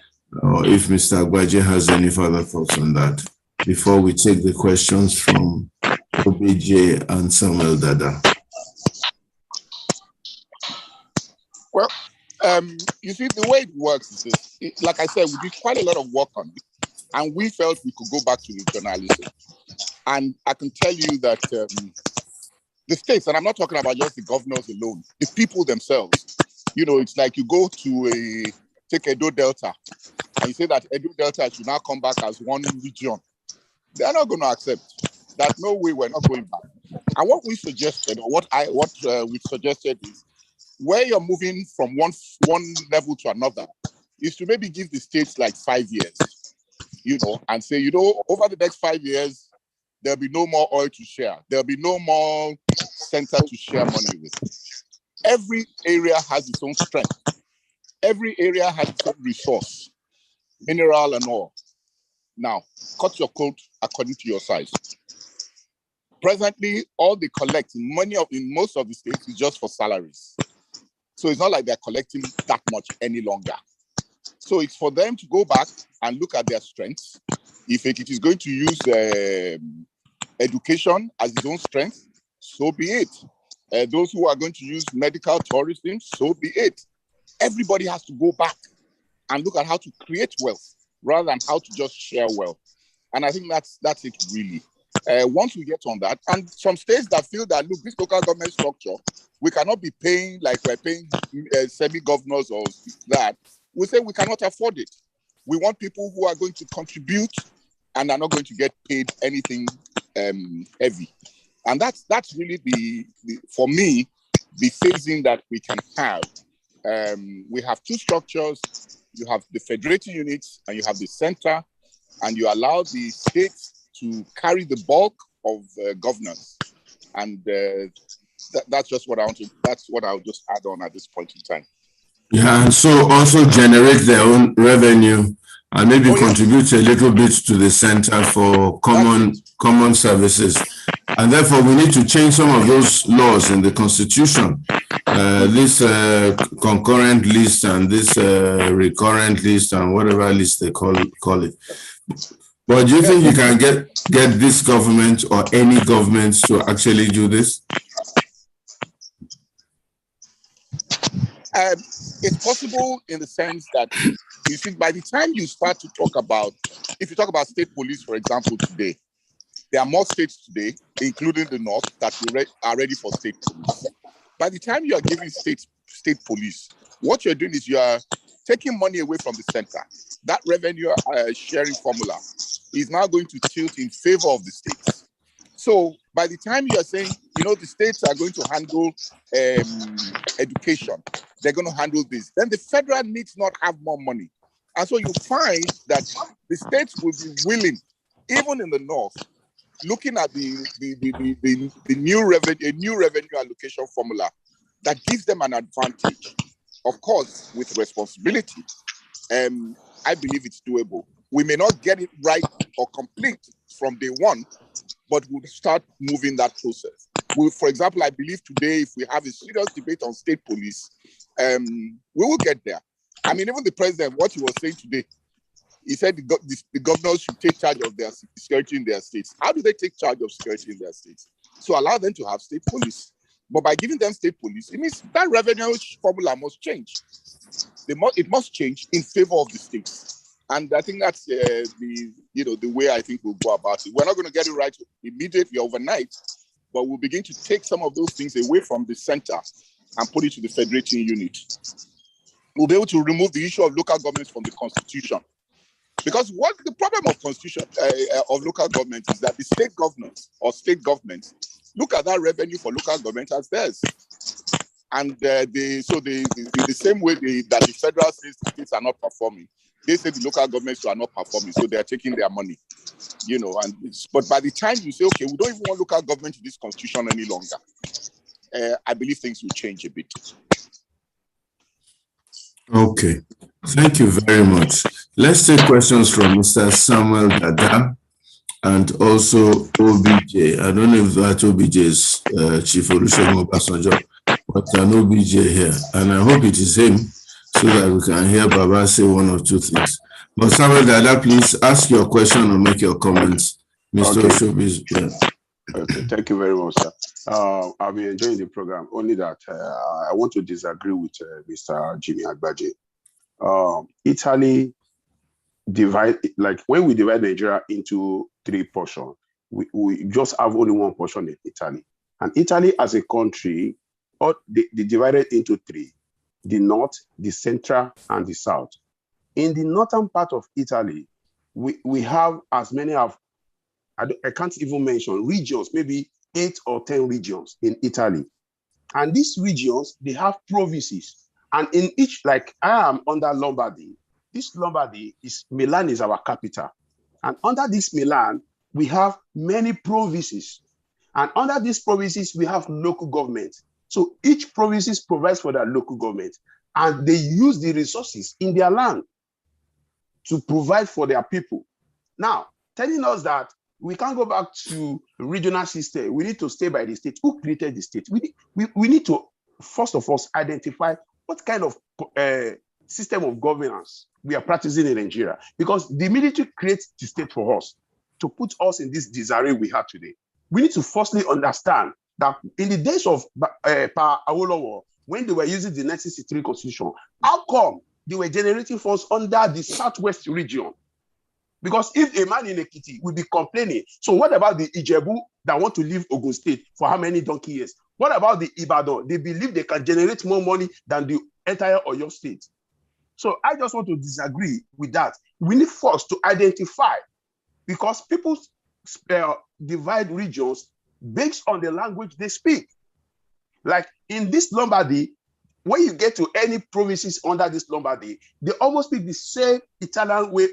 or if Mr. Agbaje has any further thoughts on that before we take the questions from OBJ and Samuel Dada. Well, you see, the way it works is this. Like I said, we did quite a lot of work on it, and we felt we could go back to regionalism. And I can tell you that the states, and I'm not talking about just the governors alone, the people themselves, you know, it's like you go to take Edo Delta, and you say that Edo Delta should now come back as one region. They're not going to accept that. No way, we're not going back. And what we suggested, or what we suggested is, where you're moving from one level to another, is to maybe give the states like 5 years, you know, and say, you know, over the next 5 years, there'll be no more oil to share. There'll be no more center to share money with. Every area has its own strength. Every area has its own resource, mineral and all. Now, cut your coat according to your size. Presently, all they collect money in most of the states is just for salaries. So it's not like they're collecting that much any longer. So it's for them to go back and look at their strengths. If it is going to use education as its own strength, so be it. Those who are going to use medical tourism, so be it. Everybody has to go back and look at how to create wealth rather than how to just share wealth. And I think that's it really. Once we get on that, and some states that feel that, look, this local government structure, we cannot be paying like we're paying semi-governors or that, we say we cannot afford it. We want people who are going to contribute and are not going to get paid anything heavy. And that's really for me, the phasing that we can have. We have two structures. You have the federating units and you have the center, and you allow the states to carry the bulk of governance. And that's just what that's what I'll just add on at this point in time. Yeah, and so also generate their own revenue and maybe contribute a little bit to the center for common services. And therefore, we need to change some of those laws in the Constitution. This concurrent list and this recurrent list and whatever list they call it. But do you think you can get this government or any government to actually do this? It's possible in the sense that, you see, by the time you start to talk about, if you talk about state police, for example, today, there are more states today, including the North, that are ready for state police. By the time you are giving state police, what you're doing is you are taking money away from the center. That revenue sharing formula is now going to tilt in favor of the states. So by the time you are saying, you know, the states are going to handle education, they're going to handle this, then the federal needs not have more money. And so you find that the states will be willing, even in the North, looking at the new revenue allocation formula that gives them an advantage, of course, with responsibility. I believe it's doable. We may not get it right or complete from day one, but we'll start moving that process. For example, I believe today, if we have a serious debate on state police, we will get there. I mean, even the president, what he was saying today, he said the governors should take charge of their security in their states. How do they take charge of security in their states? So allow them to have state police. But by giving them state police, it means that revenue formula must change. It must change in favor of the states. And I think that's the way I think we'll go about it. We're not going to get it right immediately overnight, but we'll begin to take some of those things away from the center and put it to the federating unit. We'll be able to remove the issue of local governments from the constitution. Because what the problem of constitution of local government is that the state governors or state governments look at that revenue for local government as theirs. And the same way that the federal states are not performing, they say the local governments are not performing, so they are taking their money, but by the time you say, okay, we don't even want local government in this constitution any longer, I believe things will change a bit. Okay, thank you very much. Let's take questions from Mr. Samuel Dada and also OBJ. I don't know if that OBJ is Chief Olusegun Obasanjo, but an OBJ here, and I hope it is him so that we can hear Baba say one or two things. But Samuel Dada, please ask your question or make your comments. Mr. Oshobi. Yeah. Okay, thank you very much, sir. I've been enjoying the program, only that I want to disagree with Mr. Jimmy Agbaje. Italy like when we divide Nigeria into 3 portions, we just have only 1 portion in Italy. And Italy as a country, they divided into 3, the north, the central, and the south. In the northern part of Italy, we have as many of, I can't even mention regions, maybe 8 or 10 regions in Italy. And these regions, they have provinces. And in each, like I am under Lombardy, this Lombardy Milan is our capital. And under this Milan, we have many provinces. And under these provinces, we have local government. So each province provides for their local government. And they use the resources in their land to provide for their people. Now, telling us that we can't go back to regional system. We need to stay by the state. Who created the state? We need to, first of all, identify what kind of system of governance we are practicing in Nigeria. Because the military creates the state for us to put us in this disarray we have today. We need to firstly understand that in the days of Pa Awolowo, when they were using the 1963 constitution, how come they were generating funds under the southwest region? Because if a man in Ekiti will be complaining, so what about the Ijebu that want to leave Ogun State for how many donkey years? What about the Ibadan? They believe they can generate more money than the entire Oyo State. So I just want to disagree with that. We need first to identify, because people divide regions based on the language they speak. Like in this Lombardy, when you get to any provinces under this Lombardy, they almost speak the same Italian way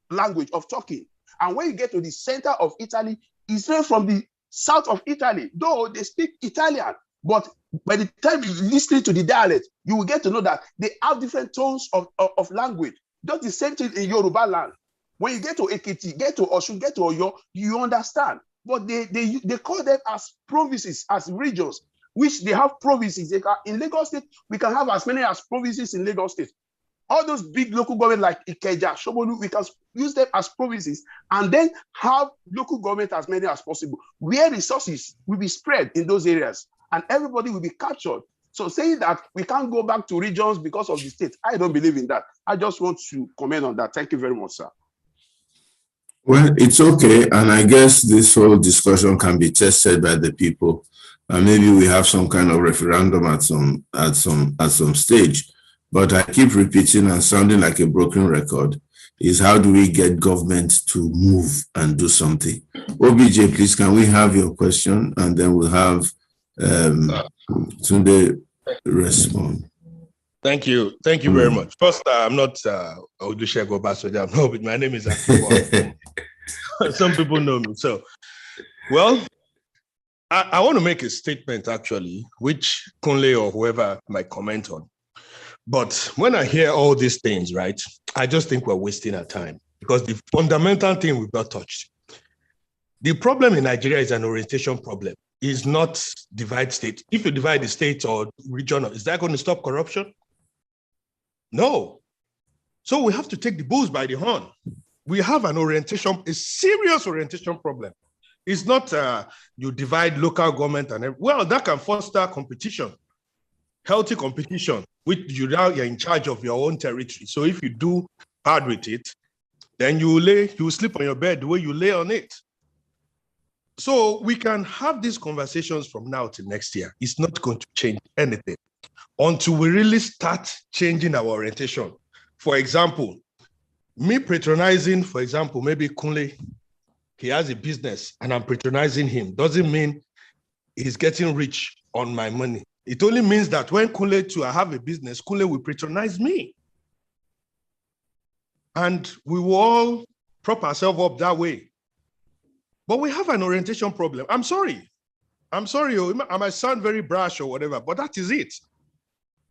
language of talking. And when you get to the center of Italy, it's not from the south of Italy, though they speak Italian. But by the time you listen to the dialect, you will get to know that they have different tones of language. Just the same thing in Yoruba land. When you get to Ekiti, get to Osun, get to Oyo, you understand. But they call them as provinces, as regions, which they have provinces. In Lagos State, we can have as many as provinces in Lagos State. All those big local government like Ikeja, Shomolu, we can use them as provinces and then have local government as many as possible, where resources will be spread in those areas and everybody will be captured. So saying that we can't go back to regions because of the state, I don't believe in that. I just want to comment on that. Thank you very much, sir. Well, it's okay. And I guess this whole discussion can be tested by the people. And maybe we have some kind of referendum at some stage. But I keep repeating and sounding like a broken record, is how do we get government to move and do something? OBJ, please, can we have your question? And then we'll have Tunde respond. Thank you. Thank you very much. First, I'm not Olusegun Obasanjo. No, but my name is Ituah. Some people know me. So, well, I want to make a statement, actually, which Kunle or whoever might comment on. But when I hear all these things, right, I just think we're wasting our time because the fundamental thing we've not touched. The problem in Nigeria is an orientation problem. It's not divide state. If you divide the state or region, is that going to stop corruption? No. So we have to take the bulls by the horn. We have an orientation, a serious orientation problem. It's not you divide local government and well, that can foster competition, healthy competition, which you're in charge of your own territory. So if you do hard with it, then you sleep on your bed the way you lay on it. So we can have these conversations from now to next year. It's not going to change anything until we really start changing our orientation. For example, me patronizing, for example, maybe Kunle, he has a business and I'm patronizing him, doesn't mean he's getting rich on my money. It only means that when Kunle too, I have a business, Kunle will patronize me. And we will all prop ourselves up that way. But we have an orientation problem. I'm sorry, I might sound very brash or whatever, but that is it.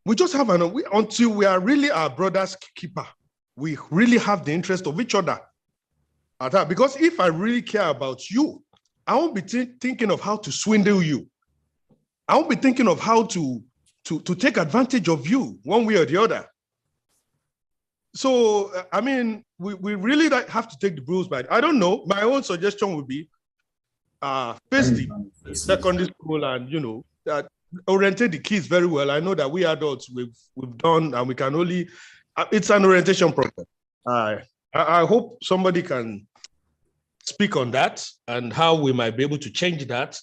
We just have until we are really our brother's keeper, we really have the interest of each other. Because if I really care about you, I won't be thinking of how to swindle you. I won't be thinking of how to take advantage of you one way or the other. So, I mean, we really have to take the rules by. I don't know. My own suggestion would be face the secondary school and, orientate the kids very well. I know that we adults, we've done, and we can only, it's an orientation problem. I hope somebody can speak on that and how we might be able to change that,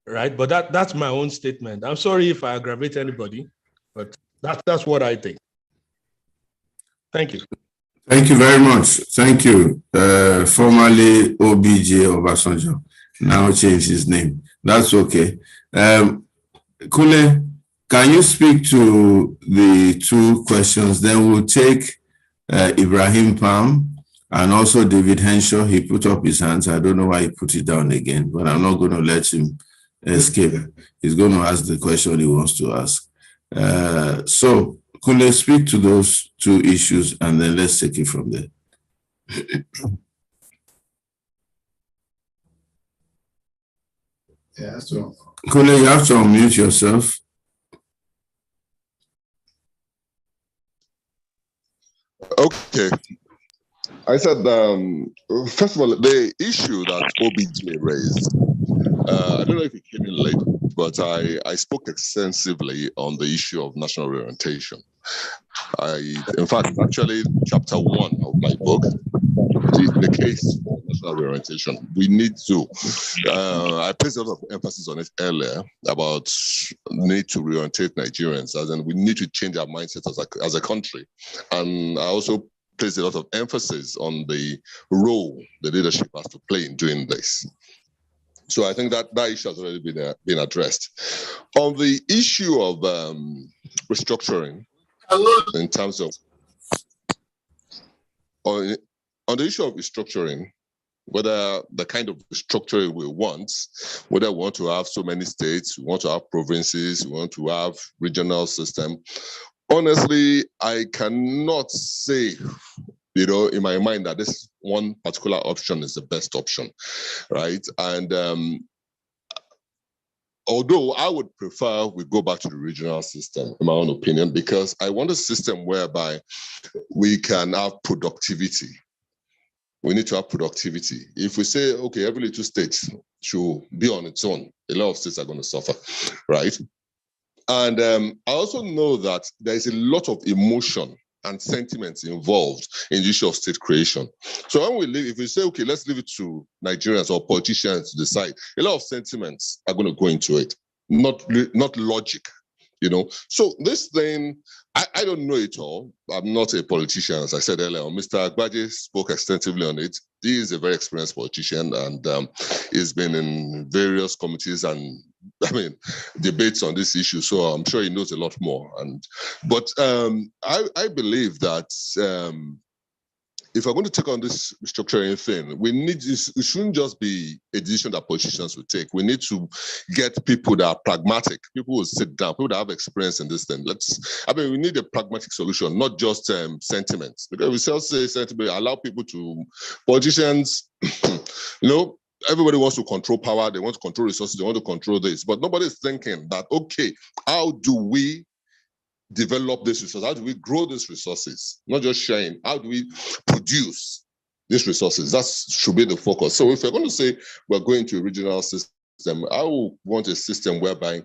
right? But that's my own statement. I'm sorry if I aggravate anybody, but that's what I think. Thank you. Thank you very much. Thank you. Formerly OBJ Obasanjo, now changed his name. That's okay. Kunle, can you speak to the two questions? Then we'll take Ibrahim Pam and also David Henshaw. He put up his hands. I don't know why he put it down again, but I'm not going to let him escape. He's going to ask the question he wants to ask. So, Kunle, speak to those two issues and then let's take it from there. Yeah, so Kunle, you have to unmute yourself. Okay. I said, first of all, the issue that OBJ raised, I don't know if it came in late, but I spoke extensively on the issue of national orientation. In fact, actually, chapter 1 of my book, the case for national orientation. We need to, I placed a lot of emphasis on it earlier about need to reorientate Nigerians, as in we need to change our mindset as a country. And I also placed a lot of emphasis on the role the leadership has to play in doing this. So I think that issue has already been addressed. On the issue of restructuring, in terms of, on the issue of restructuring, whether the kind of restructuring we want, whether we want to have so many states, we want to have provinces, we want to have regional system, honestly, I cannot say, in my mind that this one particular option is the best option, right? And although I would prefer we go back to the regional system, in my own opinion, because I want a system whereby we can have productivity. We need to have productivity. If we say, okay, every little state should be on its own, a lot of states are going to suffer, right? And I also know that there is a lot of emotion and sentiments involved in the issue of state creation. So when if we say, okay, let's leave it to Nigerians or politicians to decide, a lot of sentiments are going to go into it, not logic, So this thing, I don't know it all. I'm not a politician, as I said earlier. Mr. Agbaje spoke extensively on it. He is a very experienced politician, and he's been in various committees and debates on this issue. So I'm sure he knows a lot more. But I believe that if we're going to take on this restructuring thing, it shouldn't just be a decision that politicians will take. We need to get people that are pragmatic, people who sit down, people that have experience in this thing. We need a pragmatic solution, not just sentiments. Because we still say sentiment, allow people to, politicians, everybody wants to control power, they want to control resources, they want to control this, but nobody's thinking that, okay, how do we develop this resource? How do we grow these resources? Not just sharing. How do we produce these resources? That should be the focus. So if we're going to say we're going to a regional system, I will want a system whereby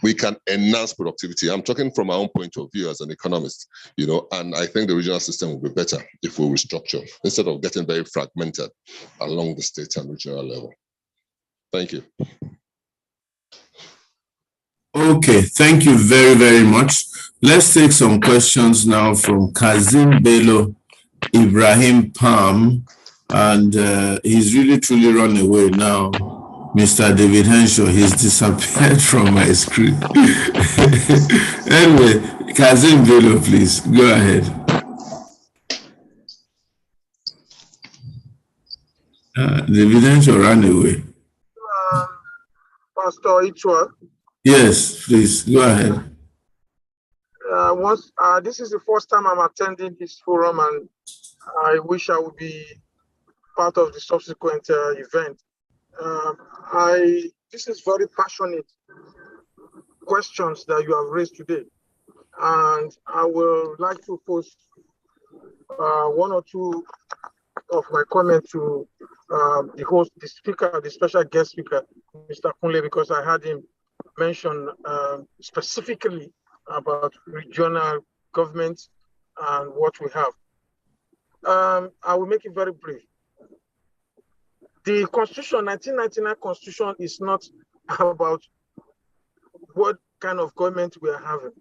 we can enhance productivity. I'm talking from my own point of view as an economist, and I think the regional system will be better if we restructure instead of getting very fragmented along the state and regional level. Thank you. Okay, thank you very, very much. Let's take some questions now from Kazim Bello, Ibrahim Palm, and he's really truly run away now. Mr. David Henshaw, he's disappeared from my screen. Anyway, Kazim Bello, please, go ahead. David Henshaw ran away. Pastor Ituah. Yes, please, go ahead. This is the first time I'm attending this forum, and I wish I would be part of the subsequent event. This is very passionate questions that you have raised today, and I would like to post one or two of my comments to the host, the speaker, the special guest speaker, Mr. Kunle, because I had him mention specifically about regional government and what we have. I will make it very brief. The Constitution, 1999 Constitution, is not about what kind of government we are having,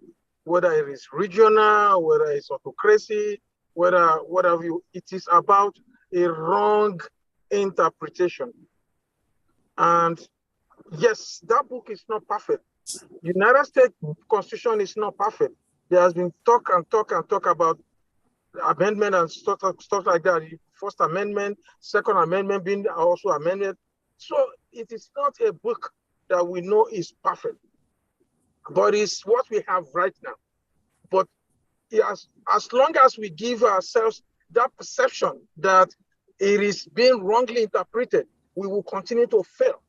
whether it is regional, whether it's autocracy, whether whatever you. It is about a wrong interpretation. And yes, that book is not perfect. United States Constitution is not perfect. There has been talk about amendment and stuff like that. First Amendment, Second Amendment being also amended. So it is not a book that we know is perfect, but it's what we have right now. But as long as we give ourselves that perception that it is being wrongly interpreted, we will continue to fail,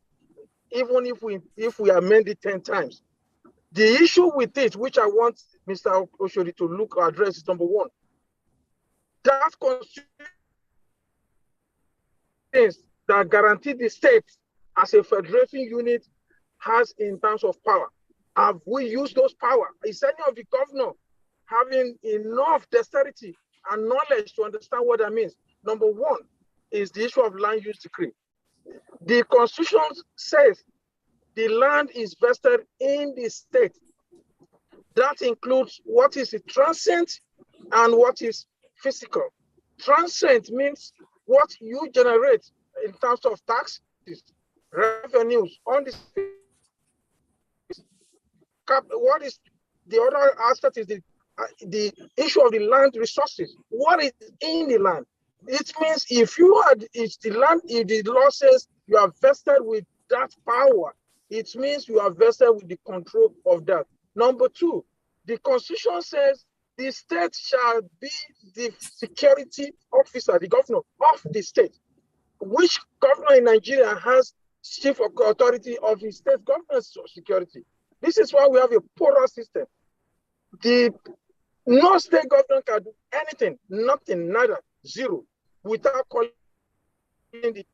even if we amend it 10 times. The issue with it, which I want Mr. Oshobi to address, is number one. That constitution that guarantee the state as a federating unit has in terms of power. Have we used those power? Is any of the governor having enough dexterity and knowledge to understand what that means? Number one is the issue of land use decree. The Constitution says the land is vested in the state. That includes what is transient and what is physical. Transient means what you generate in terms of taxes, revenues on the state. What is the other aspect is the issue of the land resources. What is in the land? It means if the law says you are vested with that power, it means you are vested with the control of that. Number two, the Constitution says the state shall be the security officer, the governor of the state. Which governor in Nigeria has chief authority of the state government's security? This is why we have a porous system. No state government can do anything, nothing, nada, zero, without calling the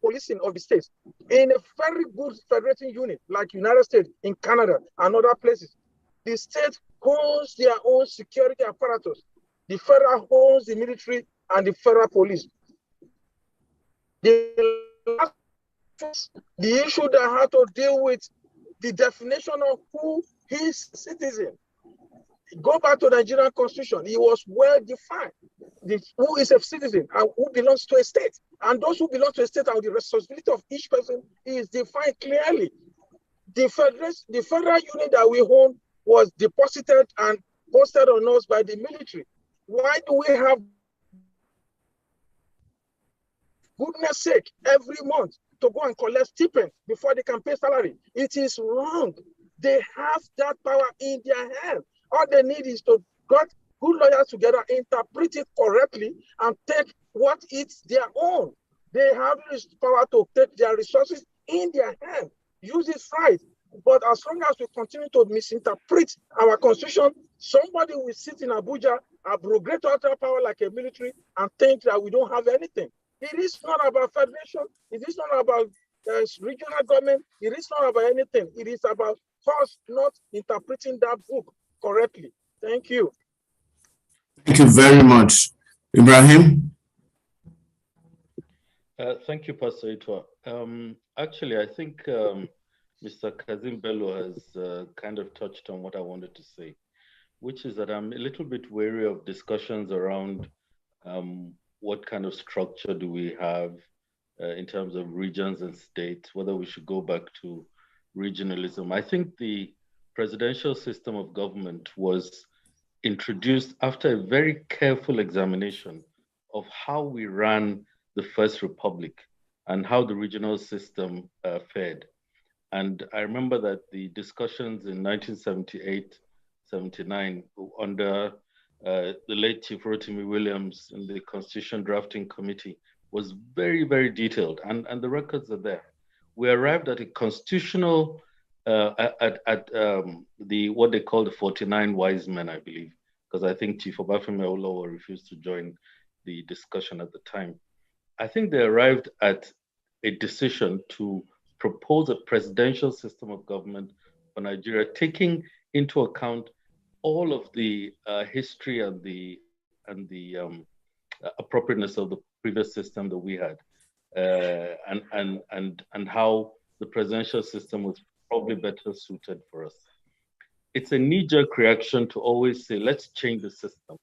policing of the states. In a very good federating unit like United States, in Canada, and other places, the state owns their own security apparatus. The federal owns the military and the federal police. The issue that had to deal with the definition of who is citizen. Go back to the Nigerian Constitution. It was well defined. Who is a citizen and who belongs to a state. And those who belong to a state and the responsibility of each person is defined clearly. The federal unit that we own was deposited and posted on us by the military. Why do we have, goodness sake, every month to go and collect stipend before they can pay salary? It is wrong. They have that power in their hand. All they need is to get good lawyers together, interpret it correctly, and take what is their own. They have this power to take their resources in their hand, use it right. But as long as we continue to misinterpret our constitution, somebody will sit in Abuja, abrogate total power like a military, and think that we don't have anything. It is not about federation. It is not about regional government. It is not about anything. It is about us not interpreting that book correctly. Thank you. Thank you very much. Ibrahim? Thank you, Pastor Ituah. Actually, I think Mr. Kazim Bello has kind of touched on what I wanted to say, which is that I'm a little bit wary of discussions around what kind of structure do we have in terms of regions and states, whether we should go back to regionalism. I think the presidential system of government was introduced after a very careful examination of how we ran the First Republic and how the regional system fared. And I remember that the discussions in 1978, 79, under the late Chief Rotimi Williams in the Constitution Drafting Committee was very, very detailed, and the records are there. We arrived at a constitutional, the what they call the 49 wise men, I believe, because I think Chief Obafemi Awolowo refused to join the discussion at the time. I think they arrived at a decision to propose a presidential system of government for Nigeria, taking into account all of the history and the appropriateness of the previous system that we had, and how the presidential system was probably better suited for us. It's a knee-jerk reaction to always say, let's change the system.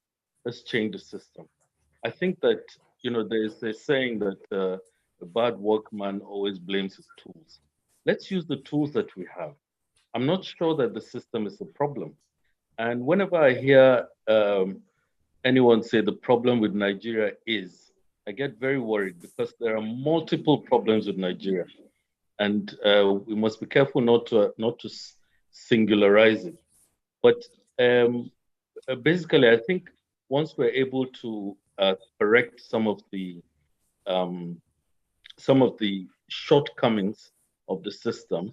Let's change the system. I think that, you know, there's a saying that a bad workman always blames his tools. Let's use the tools that we have. I'm not sure that the system is a problem. And whenever I hear anyone say the problem with Nigeria is, I get very worried because there are multiple problems with Nigeria. And we must be careful not to singularize it. But basically, I think once we're able to correct some of the shortcomings of the system,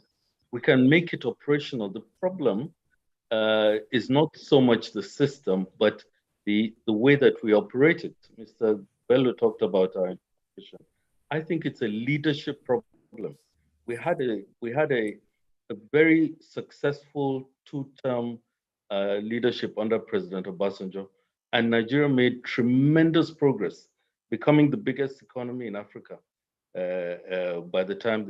we can make it operational. The problem is not so much the system, but the way that we operate it. Mr. Bello talked about our institution. I think it's a leadership problem. We had a very successful two-term leadership under President Obasanjo, and Nigeria made tremendous progress, becoming the biggest economy in Africa by the time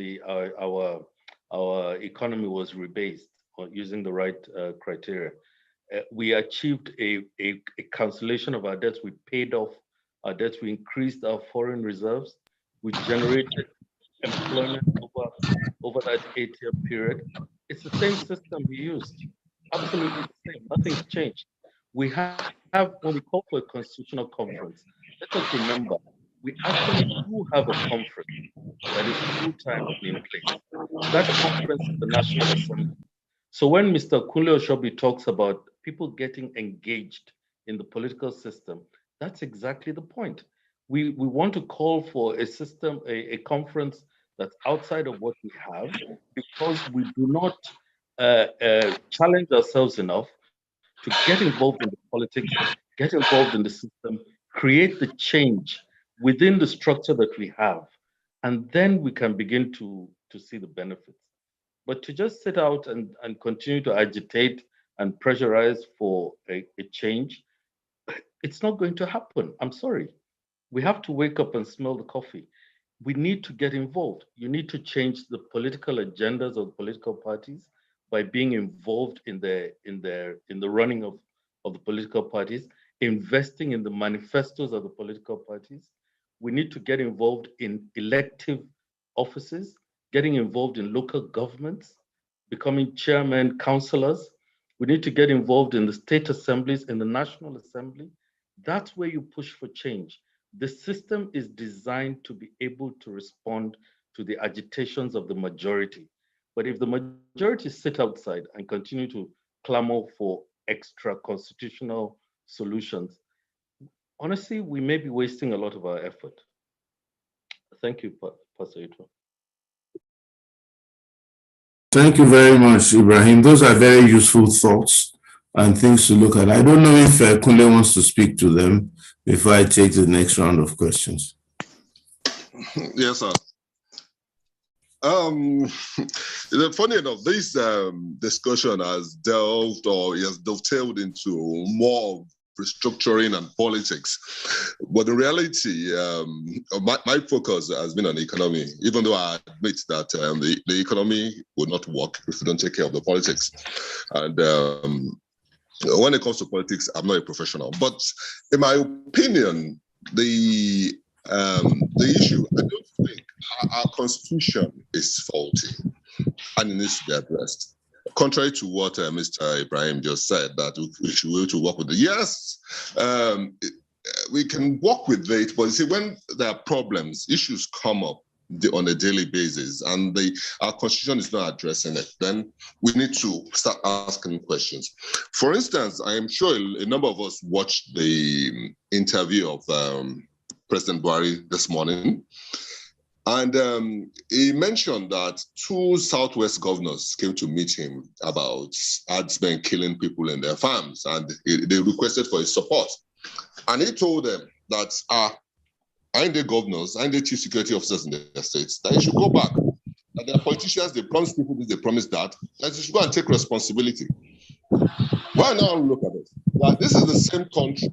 our economy was rebased using the right criteria. We achieved a cancellation of our debts. We paid off our debts. We increased our foreign reserves. We generated employment over that 8-year period. It's the same system we used. Absolutely the same. Nothing's changed. We have, when we call for a constitutional conference, let us remember, we actually do have a conference that is full-time in place. That conference is the National Assembly. So when Mr. Kunle Oshobi talks about people getting engaged in the political system, that's exactly the point. We want to call for a system, a conference that's outside of what we have, because we do not challenge ourselves enough to get involved in the politics, get involved in the system, create the change within the structure that we have, and then we can begin to see the benefits. But to just sit out and continue to agitate and pressurize for a change, it's not going to happen. I'm sorry. We have to wake up and smell the coffee. We need to get involved. You need to change the political agendas of political parties by being involved in the running of the political parties, investing in the manifestos of the political parties. We need to get involved in elective offices, getting involved in local governments, becoming chairmen, councillors. We need to get involved in the state assemblies, in the National Assembly. That's where you push for change. The system is designed to be able to respond to the agitations of the majority. But if the majority sit outside and continue to clamor for extra constitutional solutions, honestly, we may be wasting a lot of our effort. Thank you, Pastor Ituah. Thank you very much, Ibrahim. Those are very useful thoughts and things to look at. I don't know if Kunle wants to speak to them before I take the next round of questions. Yes, sir. Funny enough, this discussion has delved or has dovetailed into more restructuring and politics. But in reality, my focus has been on the economy, even though I admit that the economy will not work if we don't take care of the politics. And when it comes to politics, I'm not a professional. But in my opinion, the issue, I don't think our constitution is faulty and it needs to be addressed. Contrary to what Mr. Ibrahim just said, that we should be able to work with it. Yes, we can work with it, but you see, when there are problems, issues come up on a daily basis, and our constitution is not addressing it, then we need to start asking questions. For instance, I am sure a number of us watched the interview of President Buhari this morning. And he mentioned that 2 Southwest governors came to meet him about herdsmen killing people in their farms, and they requested for his support. And he told them that aren't they governors, aren't they chief security officers in their states, that they should go back. That they are politicians, they promise people this, they promise that they should go and take responsibility. Why now look at it? That this is the same country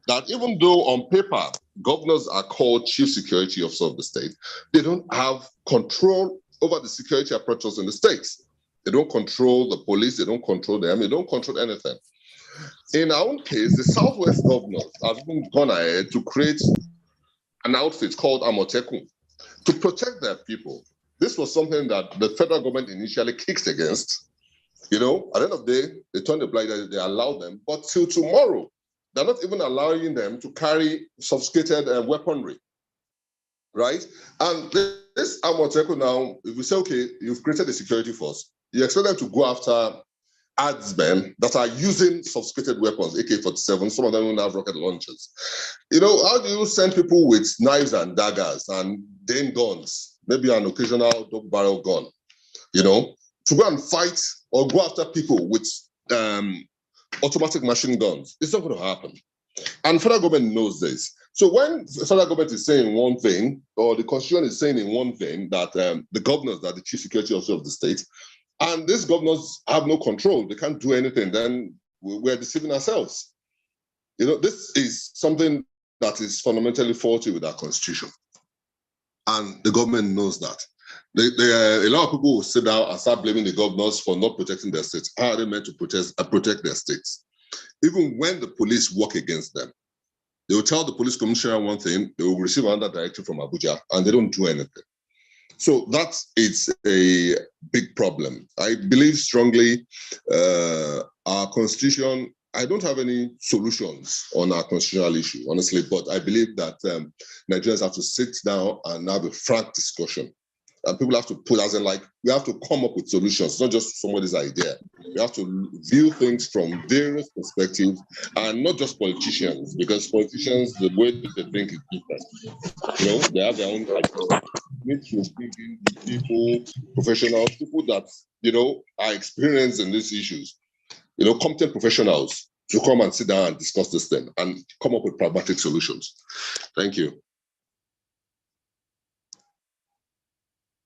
that even though on paper, governors are called chief security officers of the state, they don't have control over the security apparatus in the states. They don't control the police, they don't control the army, they don't control anything. In our own case, the Southwest governors have even gone ahead to create an outfit called Amotekun to protect their people. This was something that the federal government initially kicked against. You know, at the end of the day, they turned the blind eye, they allowed them, but till tomorrow, they're not even allowing them to carry sophisticated weaponry, right? And this Amotekun now, if we say, okay, you've created a security force, you expect them to go after herdsmen that are using sophisticated weapons, AK-47, some of them even have rocket launchers. You know, how do you send people with knives and daggers and Dane guns, maybe an occasional double barrel gun, you know, to go and fight or go after people with automatic machine guns? It's not going to happen. And federal government knows this. So when the federal government is saying one thing, or the constitution is saying in one thing, that the governors are the chief security officer of the state, and these governors have no control, they can't do anything, then we're deceiving ourselves. You know, this is something that is fundamentally faulty with our constitution. And the government knows that. A lot of people will sit down and start blaming the governors for not protecting their states. How are they meant to protect their states? Even when the police work against them, they will tell the police commissioner one thing, they will receive another directive from Abuja, and they don't do anything. So that is a big problem. I believe strongly our constitution, I don't have any solutions on our constitutional issue, honestly, but I believe that Nigerians have to sit down and have a frank discussion. And people have to put as in, like, we have to come up with solutions. It's not just somebody's idea. We have to view things from various perspectives and not just politicians, because politicians, the way that they think is different. You know, they have their own ideas. We need to bring in people, professionals, people that, you know, are experienced in these issues, you know, competent professionals to come and sit down and discuss this thing and come up with pragmatic solutions. Thank you.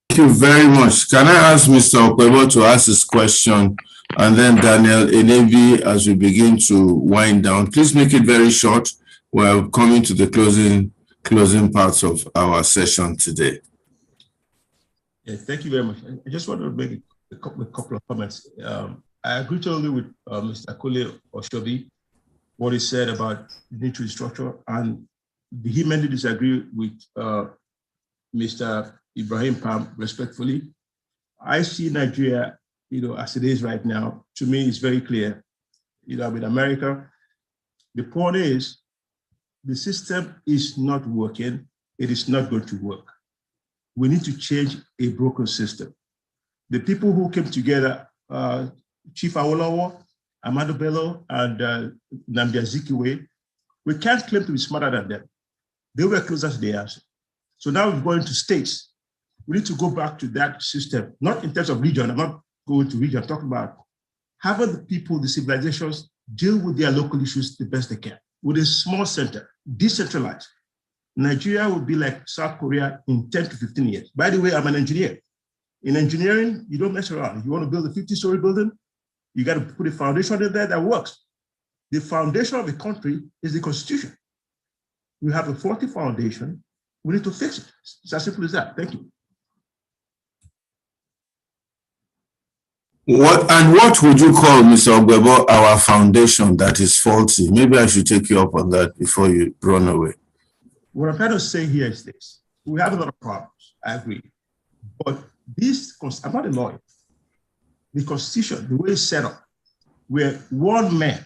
Thank you very much. Can I ask Mr. Okwebo to ask his question, and then Daniel Enevi as we begin to wind down? Please make it very short. We're coming to the closing parts of our session today. Yeah, thank you very much. I just want to make a couple of comments. I agree totally with Mr. Kunle Oshobi, what he said about the need to restructure, and vehemently disagree with Mr. Ibrahim Pam, respectfully. I see Nigeria, you know, as it is right now. To me, it's very clear. You know, with America, the point is, the system is not working. It is not going to work. We need to change a broken system. The people who came together, Chief Awolowo, Ahmadu Bello, and Nnamdi Azikiwe, we can't claim to be smarter than them. They were closer to the answer. So now we're going to states. We need to go back to that system, not in terms of region. I'm not go into region, talk about having the people, the civilizations, deal with their local issues the best they can with a small center, decentralized. Nigeria will be like South Korea in 10 to 15 years. By the way, I'm an engineer. In engineering, you don't mess around. If you want to build a 50-story building, you got to put a foundation in there that works. The foundation of the country is the Constitution. We have a faulty foundation. We need to fix it. It's as simple as that. Thank you. What would you call, Mr. Ogbebo, our foundation that is faulty? Maybe I should take you up on that before you run away. What I'm trying to say here is this. We have a lot of problems, I agree. But this, I'm not a lawyer. The Constitution, the way it's set up, where one man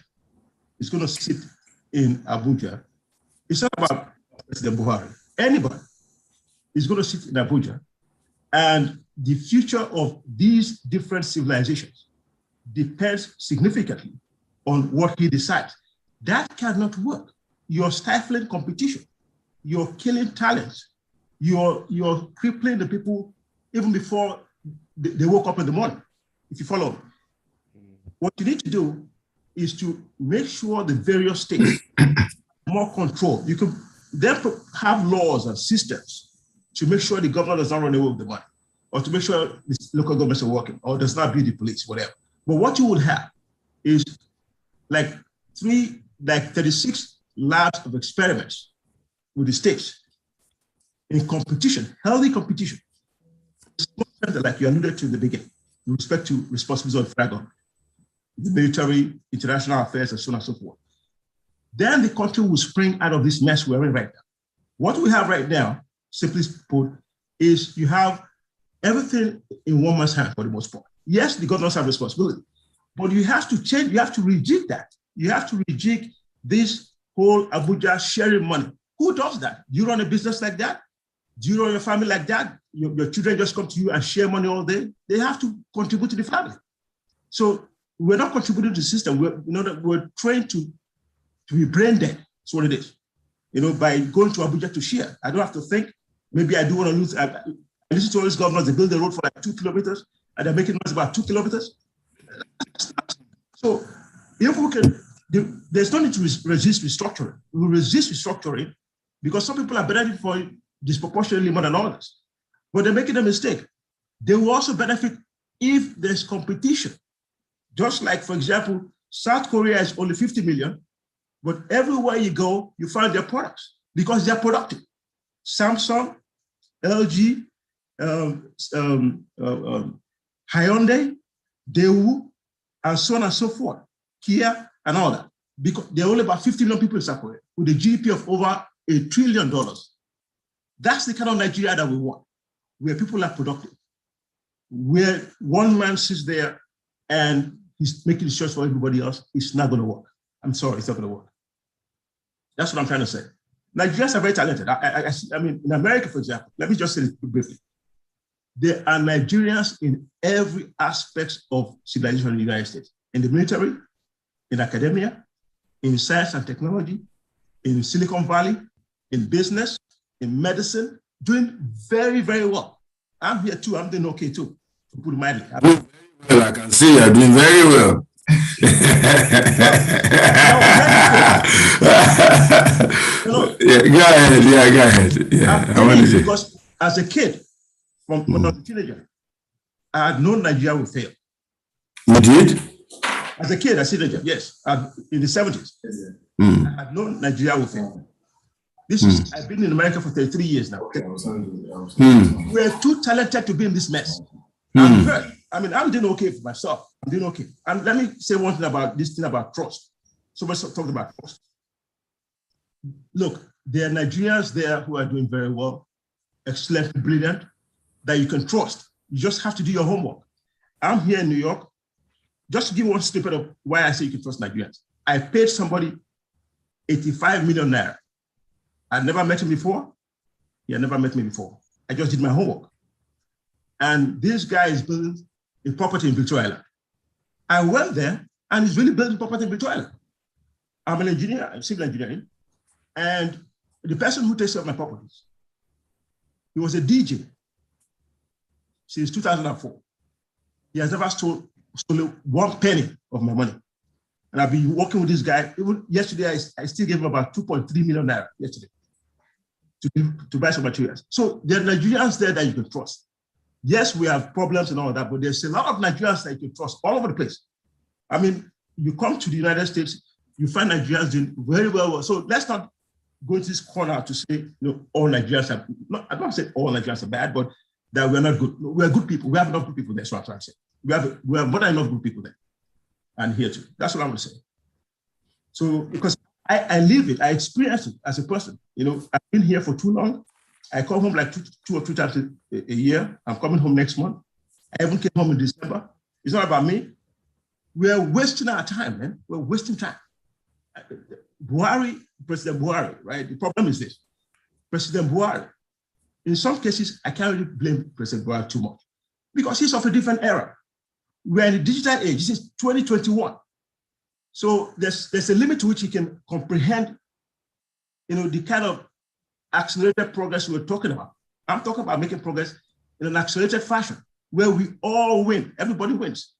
is going to sit in Abuja, it's not about President Buhari. Anybody is going to sit in Abuja, and the future of these different civilizations depends significantly on what he decides. That cannot work. You're stifling competition. You're killing talents. You're crippling the people even before they woke up in the morning, if you follow me. What you need to do is to make sure the various states more control. You can therefore have laws and systems to make sure the government does not run away with the money, or to make sure the local governments are working, or does not be the police, whatever. But what you would have is like 36 labs of experiments with the states in competition, healthy competition, like you alluded to in the beginning, with respect to responsibilities of federal government, the military, international affairs, and so on and so forth. Then the country will spring out of this mess we're in right now. What we have right now, simply put, is you have everything in one man's hand for the most part. Yes, the governors have responsibility, but you have to change, you have to rejig that. You have to rejig this whole Abuja sharing money. Who does that? Do you run a business like that? Do you run your family like that? Your children just come to you and share money all day? They have to contribute to the family. So we're not contributing to the system. We're trained to be brain dead. That's what it is. By going to Abuja to share. I don't have to think. Maybe I do want to lose. I listen to all these governors, they build the road for like 2 kilometers, and they're making noise about 2 kilometers. So if we can, there's no need to resist restructuring. We will resist restructuring because some people are benefiting for it disproportionately more than others. But they're making a mistake. They will also benefit if there's competition. Just like, for example, South Korea is only 50 million, but everywhere you go, you find their products because they're productive. Samsung, LG, Hyundai, Daewoo, and so on and so forth, Kia, and all that. Because there are only about 50 million people in South Korea with a GDP of over $1 trillion. That's the kind of Nigeria that we want, where people are productive, where one man sits there and he's making the choice for everybody else. It's not going to work. I'm sorry, it's not going to work. That's what I'm trying to say. Nigerians are very talented. I mean, in America, for example, let me just say this briefly. There are Nigerians in every aspect of civilization in the United States, in the military, in academia, in science and technology, in Silicon Valley, in business, in medicine, doing very, very well. I'm here too. I'm doing okay too, to put it mildly. Well, I can see you're doing very well. Go ahead. Yeah, I want to say. Because as a kid, when I was a teenager, I had known Nigeria would fail. You did? As a kid, as a teenager, yes, in the 70s. I had known Nigeria would fail. This is, I've been in America for 33 years now. We're too talented to be in this mess. I'm hurt. I mean, I'm doing okay for myself. I'm doing okay. And let me say one thing about this thing about trust. Somebody talked about trust. Look, there are Nigerians there who are doing very well, excellent, brilliant, that you can trust. You just have to do your homework. I'm here in New York. Just to give one snippet of why I say you can trust Nigerians. I paid somebody 85 million naira. I'd never met him before. He had never met me before. I just did my homework. And this guy is building a property in Victoria Island. I went there and he's really building property in Victoria Island. I'm an engineer, I'm civil engineering. And the person who takes care of my properties, he was a DJ since 2004. He has never stolen 1 penny of my money. And I've been working with this guy. Even yesterday, I still gave him about 2.3 million naira yesterday to buy some materials. So there are Nigerians there that you can trust. Yes, we have problems and all that, but there's a lot of Nigerians that you can trust all over the place. I mean, you come to the United States, you find Nigerians doing very well. So let's not go into this corner to say, all Nigerians are, I'm not saying all Nigerians are bad, but that we're not good. We're good people. We have enough good people there, so I'm trying to say. We have more than enough good people there and here too. That's what I'm going to say. So, because I live it, I experience it as a person. I've been here for too long. I come home like two or three times a year. I'm coming home next month. I even came home in December. It's not about me. We're wasting our time, man. We're wasting time. President Buhari, right? The problem is this. President Buhari, in some cases, I can't really blame President Buhari too much because he's of a different era. We're in the digital age. This is 2021. So there's a limit to which he can comprehend, the kind of accelerated progress we're talking about. I'm talking about making progress in an accelerated fashion where we all win, everybody wins.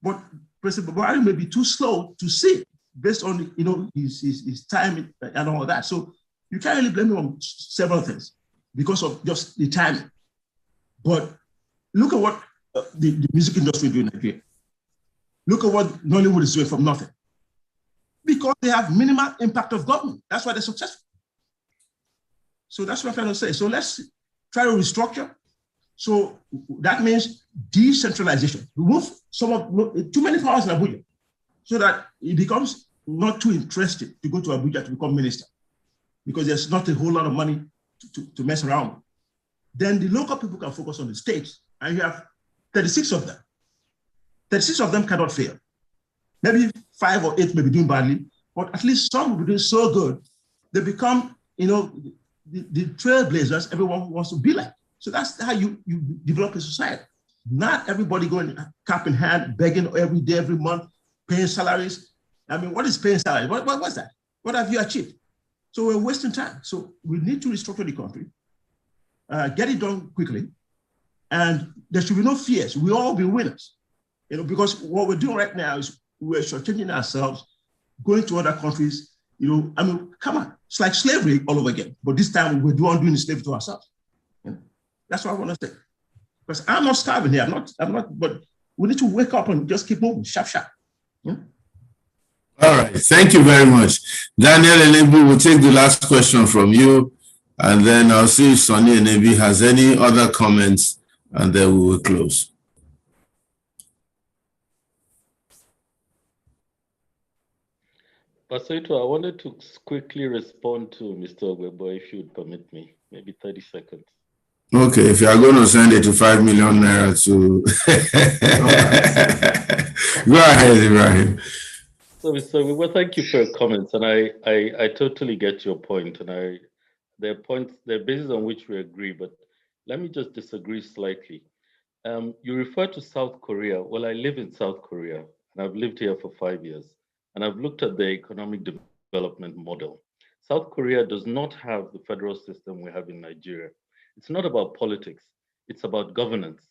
But President Buhari may be too slow to see it based on his time and all that. So you can't really blame him on several things because of just the timing. But look at what the music industry doing in Nigeria. Look at what Nollywood is doing from nothing. Because they have minimal impact of government. That's why they're successful. So that's what I'm trying to say. So let's try to restructure. So that means decentralization. Remove too many powers in Abuja so that it becomes not too interesting to go to Abuja to become minister because there's not a whole lot of money to mess around with. Then the local people can focus on the states, and you have 36 of them. 36 of them cannot fail. Maybe 5 or 8 may be doing badly, but at least some will be doing so good, they become, the trailblazers everyone wants to be like. So that's how you develop a society. Not everybody going cap in hand, begging every day, every month, paying salaries. I mean, what is paying salary? What's that? What have you achieved? So we're wasting time. So we need to restructure the country, get it done quickly, and there should be no fears. We'll all be winners. Because what we're doing right now is we're shortchanging ourselves, going to other countries. Come on, it's like slavery all over again. But this time we're doing the slavery to ourselves. That's what I want to say. Because I'm not starving here. I'm not. But we need to wake up and just keep moving, sharp. All right. Thank you very much, Daniel Enebi. We'll take the last question from you, and then I'll see if Sonny Enebi has any other comments, and then we will close. Pastor Ituah, I wanted to quickly respond to Mr. Ogwebo, if you would permit me, maybe 30 seconds. Okay, if you are going to send it to 5 million naira to... Go ahead, Ibrahim. So, Mr. Ogwebo, thank you for your comments, and I totally get your point, and there are bases on which we agree, but let me just disagree slightly. You refer to South Korea. Well, I live in South Korea, and I've lived here for 5 years. And I've looked at the economic development model. South Korea does not have the federal system we have in Nigeria. It's not about politics, it's about governance.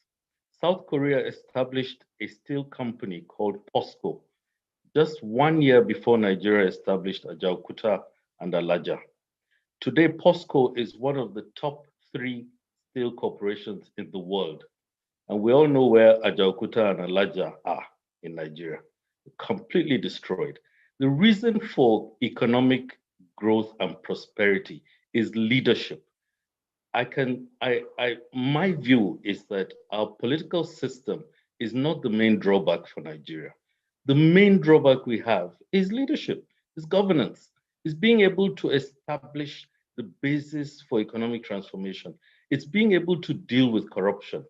South Korea established a steel company called POSCO just 1 year before Nigeria established Ajaokuta and Alaja. Today, POSCO is one of the top 3 steel corporations in the world. And we all know where Ajaokuta and Alaja are in Nigeria. Completely destroyed. The reason for economic growth and prosperity is leadership. My view is that our political system is not the main drawback for Nigeria. The main drawback we have is leadership, is governance, is being able to establish the basis for economic transformation. It's being able to deal with corruption,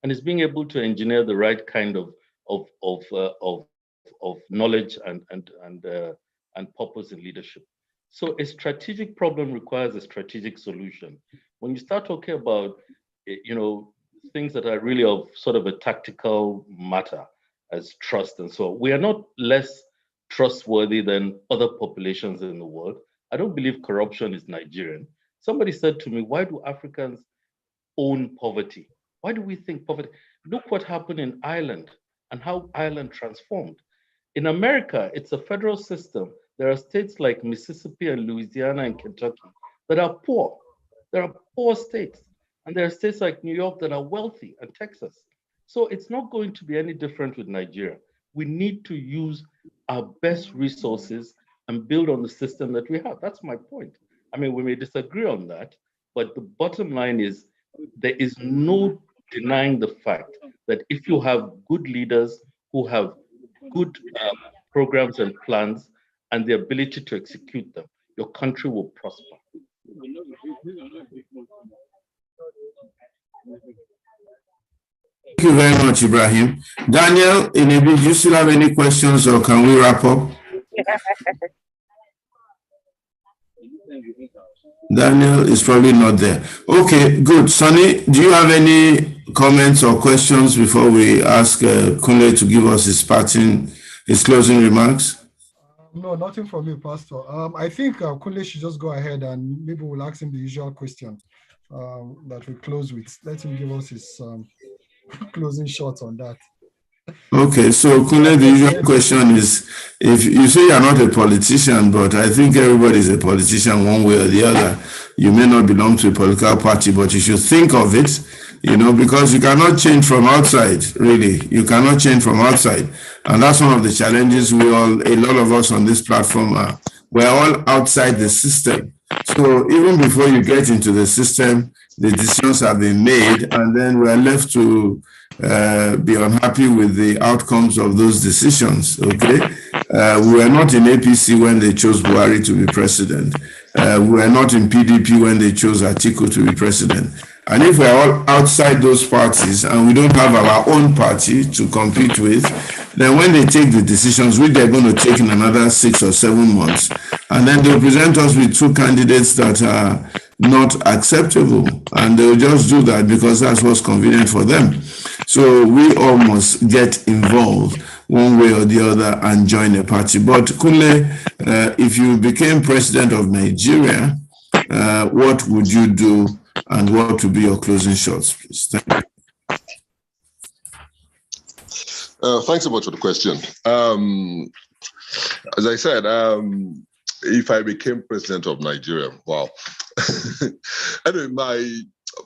and it's being able to engineer the right kind of knowledge and purpose in leadership. So a strategic problem requires a strategic solution. When you start talking about, things that are really of sort of a tactical matter as trust and so on, we are not less trustworthy than other populations in the world. I don't believe corruption is Nigerian. Somebody said to me, why do Africans own poverty? Why do we think poverty? Look what happened in Ireland and how Ireland transformed. In America, it's a federal system. There are states like Mississippi and Louisiana and Kentucky that are poor. There are poor states. And there are states like New York that are wealthy, and Texas. So it's not going to be any different with Nigeria. We need to use our best resources and build on the system that we have. That's my point. I mean, we may disagree on that, but the bottom line is there is no denying the fact that if you have good leaders who have good programs and plans and the ability to execute them, your country will prosper. Thank you very much, Ibrahim. Daniel, Inebi, do you still have any questions, or can we wrap up? Daniel is probably not there. Okay, good. Sonny, do you have any comments or questions before we ask Kunle to give us his closing remarks? No, nothing from me, Pastor. I think Kunle should just go ahead and maybe we'll ask him the usual question that we close with. Let him give us his closing shots on that. Okay, so Kunle, the usual question is, if you say you're not a politician, but I think everybody is a politician one way or the other. You may not belong to a political party, but you should think of it, because you cannot change from outside, really. You cannot change from outside. And that's one of the challenges a lot of us on this platform are. We're all outside the system. So even before you get into the system, the decisions have been made, and then we're left to be unhappy with the outcomes of those decisions, okay? We were not in APC when they chose Buhari to be president. We were not in PDP when they chose Atiku to be president. And if we're all outside those parties and we don't have our own party to compete with, then when they take the decisions, which they're going to take in another 6 or 7 months, and then they'll present us with 2 candidates that are not acceptable, and they'll just do that because that's what's convenient for them. So we all must get involved one way or the other and join a party. But Kunle, if you became president of Nigeria, what would you do, and what would be your closing shots, please? Thank you. Thanks so much for the question. As I said, if I became president of Nigeria, wow. Anyway,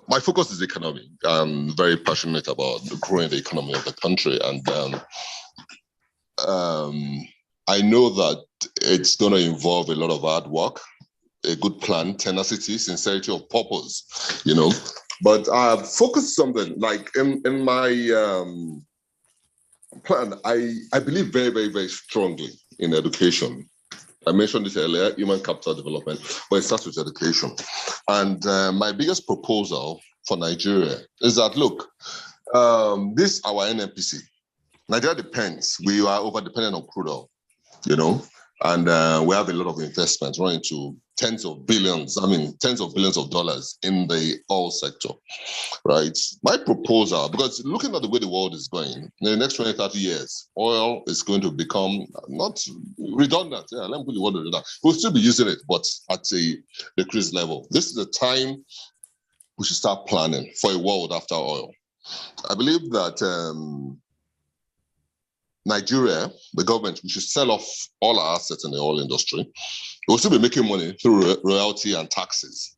my focus is economy. I'm very passionate about growing the economy of the country, and I know that it's going to involve a lot of hard work, a good plan, tenacity, sincerity of purpose, But I've focused something like in my plan. I believe very, very, very strongly in education. I mentioned this earlier, human capital development, but it starts with education. And my biggest proposal for Nigeria is that, look, this our NNPC. Nigeria depends. We are over-dependent on crude oil, and we have a lot of investments running to tens of billions of dollars in the oil sector, right? My proposal, because looking at the way the world is going, in the next 20, 30 years, oil is going to become not redundant. Yeah, let me put the word redundant. We'll still be using it, but at a decreased level. This is the time we should start planning for a world after oil. I believe that Nigeria, the government, we should sell off all our assets in the oil industry. We'll still be making money through royalty and taxes,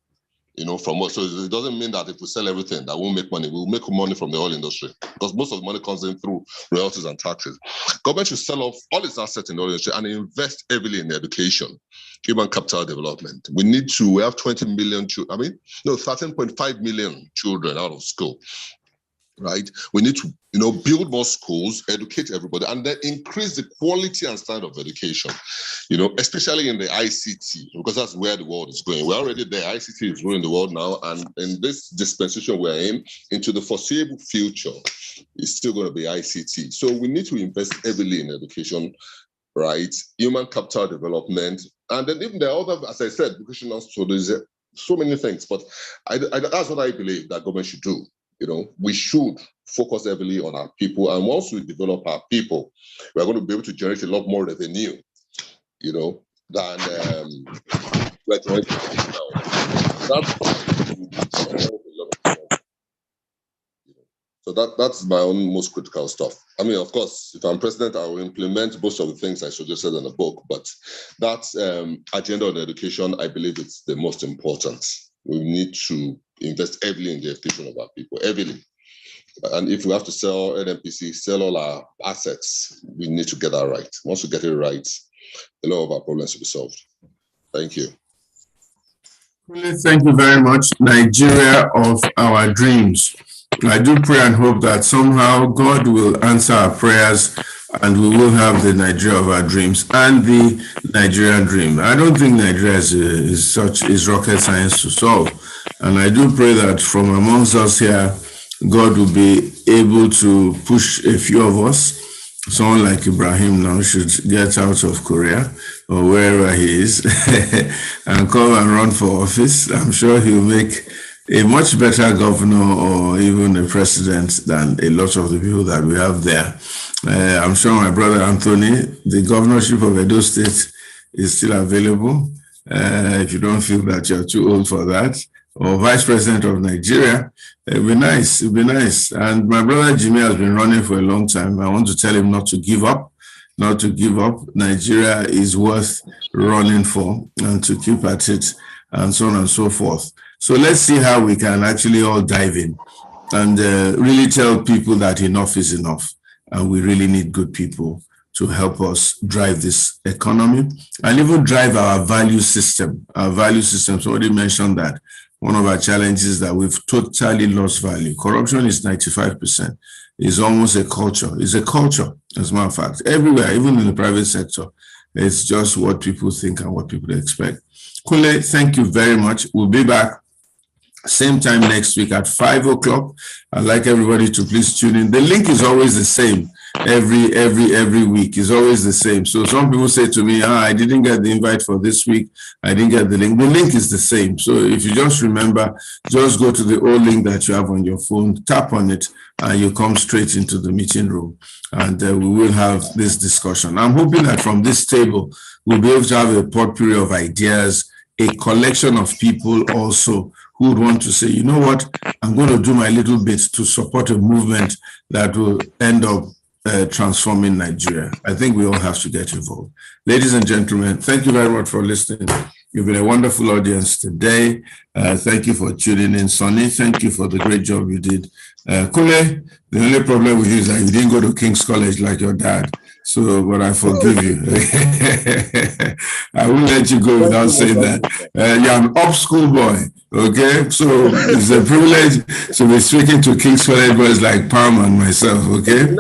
from us. So it doesn't mean that if we sell everything, that we'll make money. We'll make money from the oil industry because most of the money comes in through royalties and taxes. Government should sell off all its assets in the oil industry and invest heavily in education, human capital development. We have 20 million children, 13.5 million children out of school. Right, we need to, build more schools, educate everybody, and then increase the quality and standard of education. Especially in the ICT, because that's where the world is going. We're already there. ICT is ruling the world now, and in this dispensation we're in, into the foreseeable future, it's still going to be ICT. So we need to invest heavily in education, right? Human capital development, and then even the other, as I said, vocational studies. So many things, but that's what I believe that government should do. We should focus heavily on our people. And once we develop our people, we're going to be able to generate a lot more revenue, than we're generating now. So that's my own most critical stuff. I mean, of course, if I'm president, I will implement most of the things I suggested in the book, but that agenda on education, I believe it's the most important. We need to invest heavily in the education of our people, heavily. And if we have to sell NMPC, sell all our assets, we need to get that right. Once we get it right, a lot of our problems will be solved. Thank you. Thank you very much. Nigeria of our dreams. I do pray and hope that somehow God will answer our prayers and we will have the Nigeria of our dreams and the Nigerian dream. I don't think Nigeria is rocket science to solve. And I do pray that from amongst us here, God will be able to push a few of us. Someone like Ibrahim now should get out of Korea or wherever he is and come and run for office. I'm sure he'll make a much better governor or even a president than a lot of the people that we have there. I'm sure my brother Anthony, the governorship of Edo State is still available. If you don't feel that you're too old for that, or vice president of Nigeria, it'd be nice, it'd be nice. And my brother Jimmy has been running for a long time. I want to tell him not to give up, not to give up. Nigeria is worth running for and to keep at it and so on and so forth. So let's see how we can actually all dive in and really tell people that enough is enough. And we really need good people to help us drive this economy and even drive our value system. Our value system, somebody mentioned that. One of our challenges is that we've totally lost value. Corruption is 95%. It's almost a culture. It's a culture, as a matter of fact. Everywhere, even in the private sector, it's just what people think and what people expect. Kunle, thank you very much. We'll be back same time next week at 5 o'clock. I'd like everybody to please tune in. The link is always the same. Every week is always the same. So some people say to me, I didn't get the invite for this week. I didn't get the link. The link is the same. So if you just remember, just go to the old link that you have on your phone, tap on it, and you come straight into the meeting room. And we will have this discussion. I'm hoping that from this table, we'll be able to have a potpourri of ideas, a collection of people also who would want to say, you know what, I'm going to do my little bit to support a movement that will end up transforming Nigeria. I think we all have to get involved. Ladies and gentlemen, thank you very much for listening. You've been a wonderful audience today. Thank you for tuning in, Sonny. Thank you for the great job you did. Kunle, the only problem with you is that you didn't go to King's College like your dad. So, but I forgive you. I won't let you go without saying that. You're an up-school boy, okay? So it's a privilege to be speaking to King's College boys like Palm and myself, okay?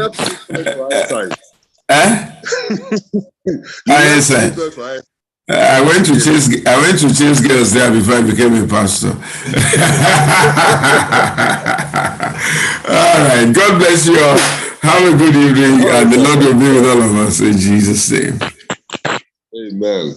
I went to chase girls there before I became a pastor. All right, God bless you all. Have a good evening, and the Lord will be with all of us in Jesus' name. Amen.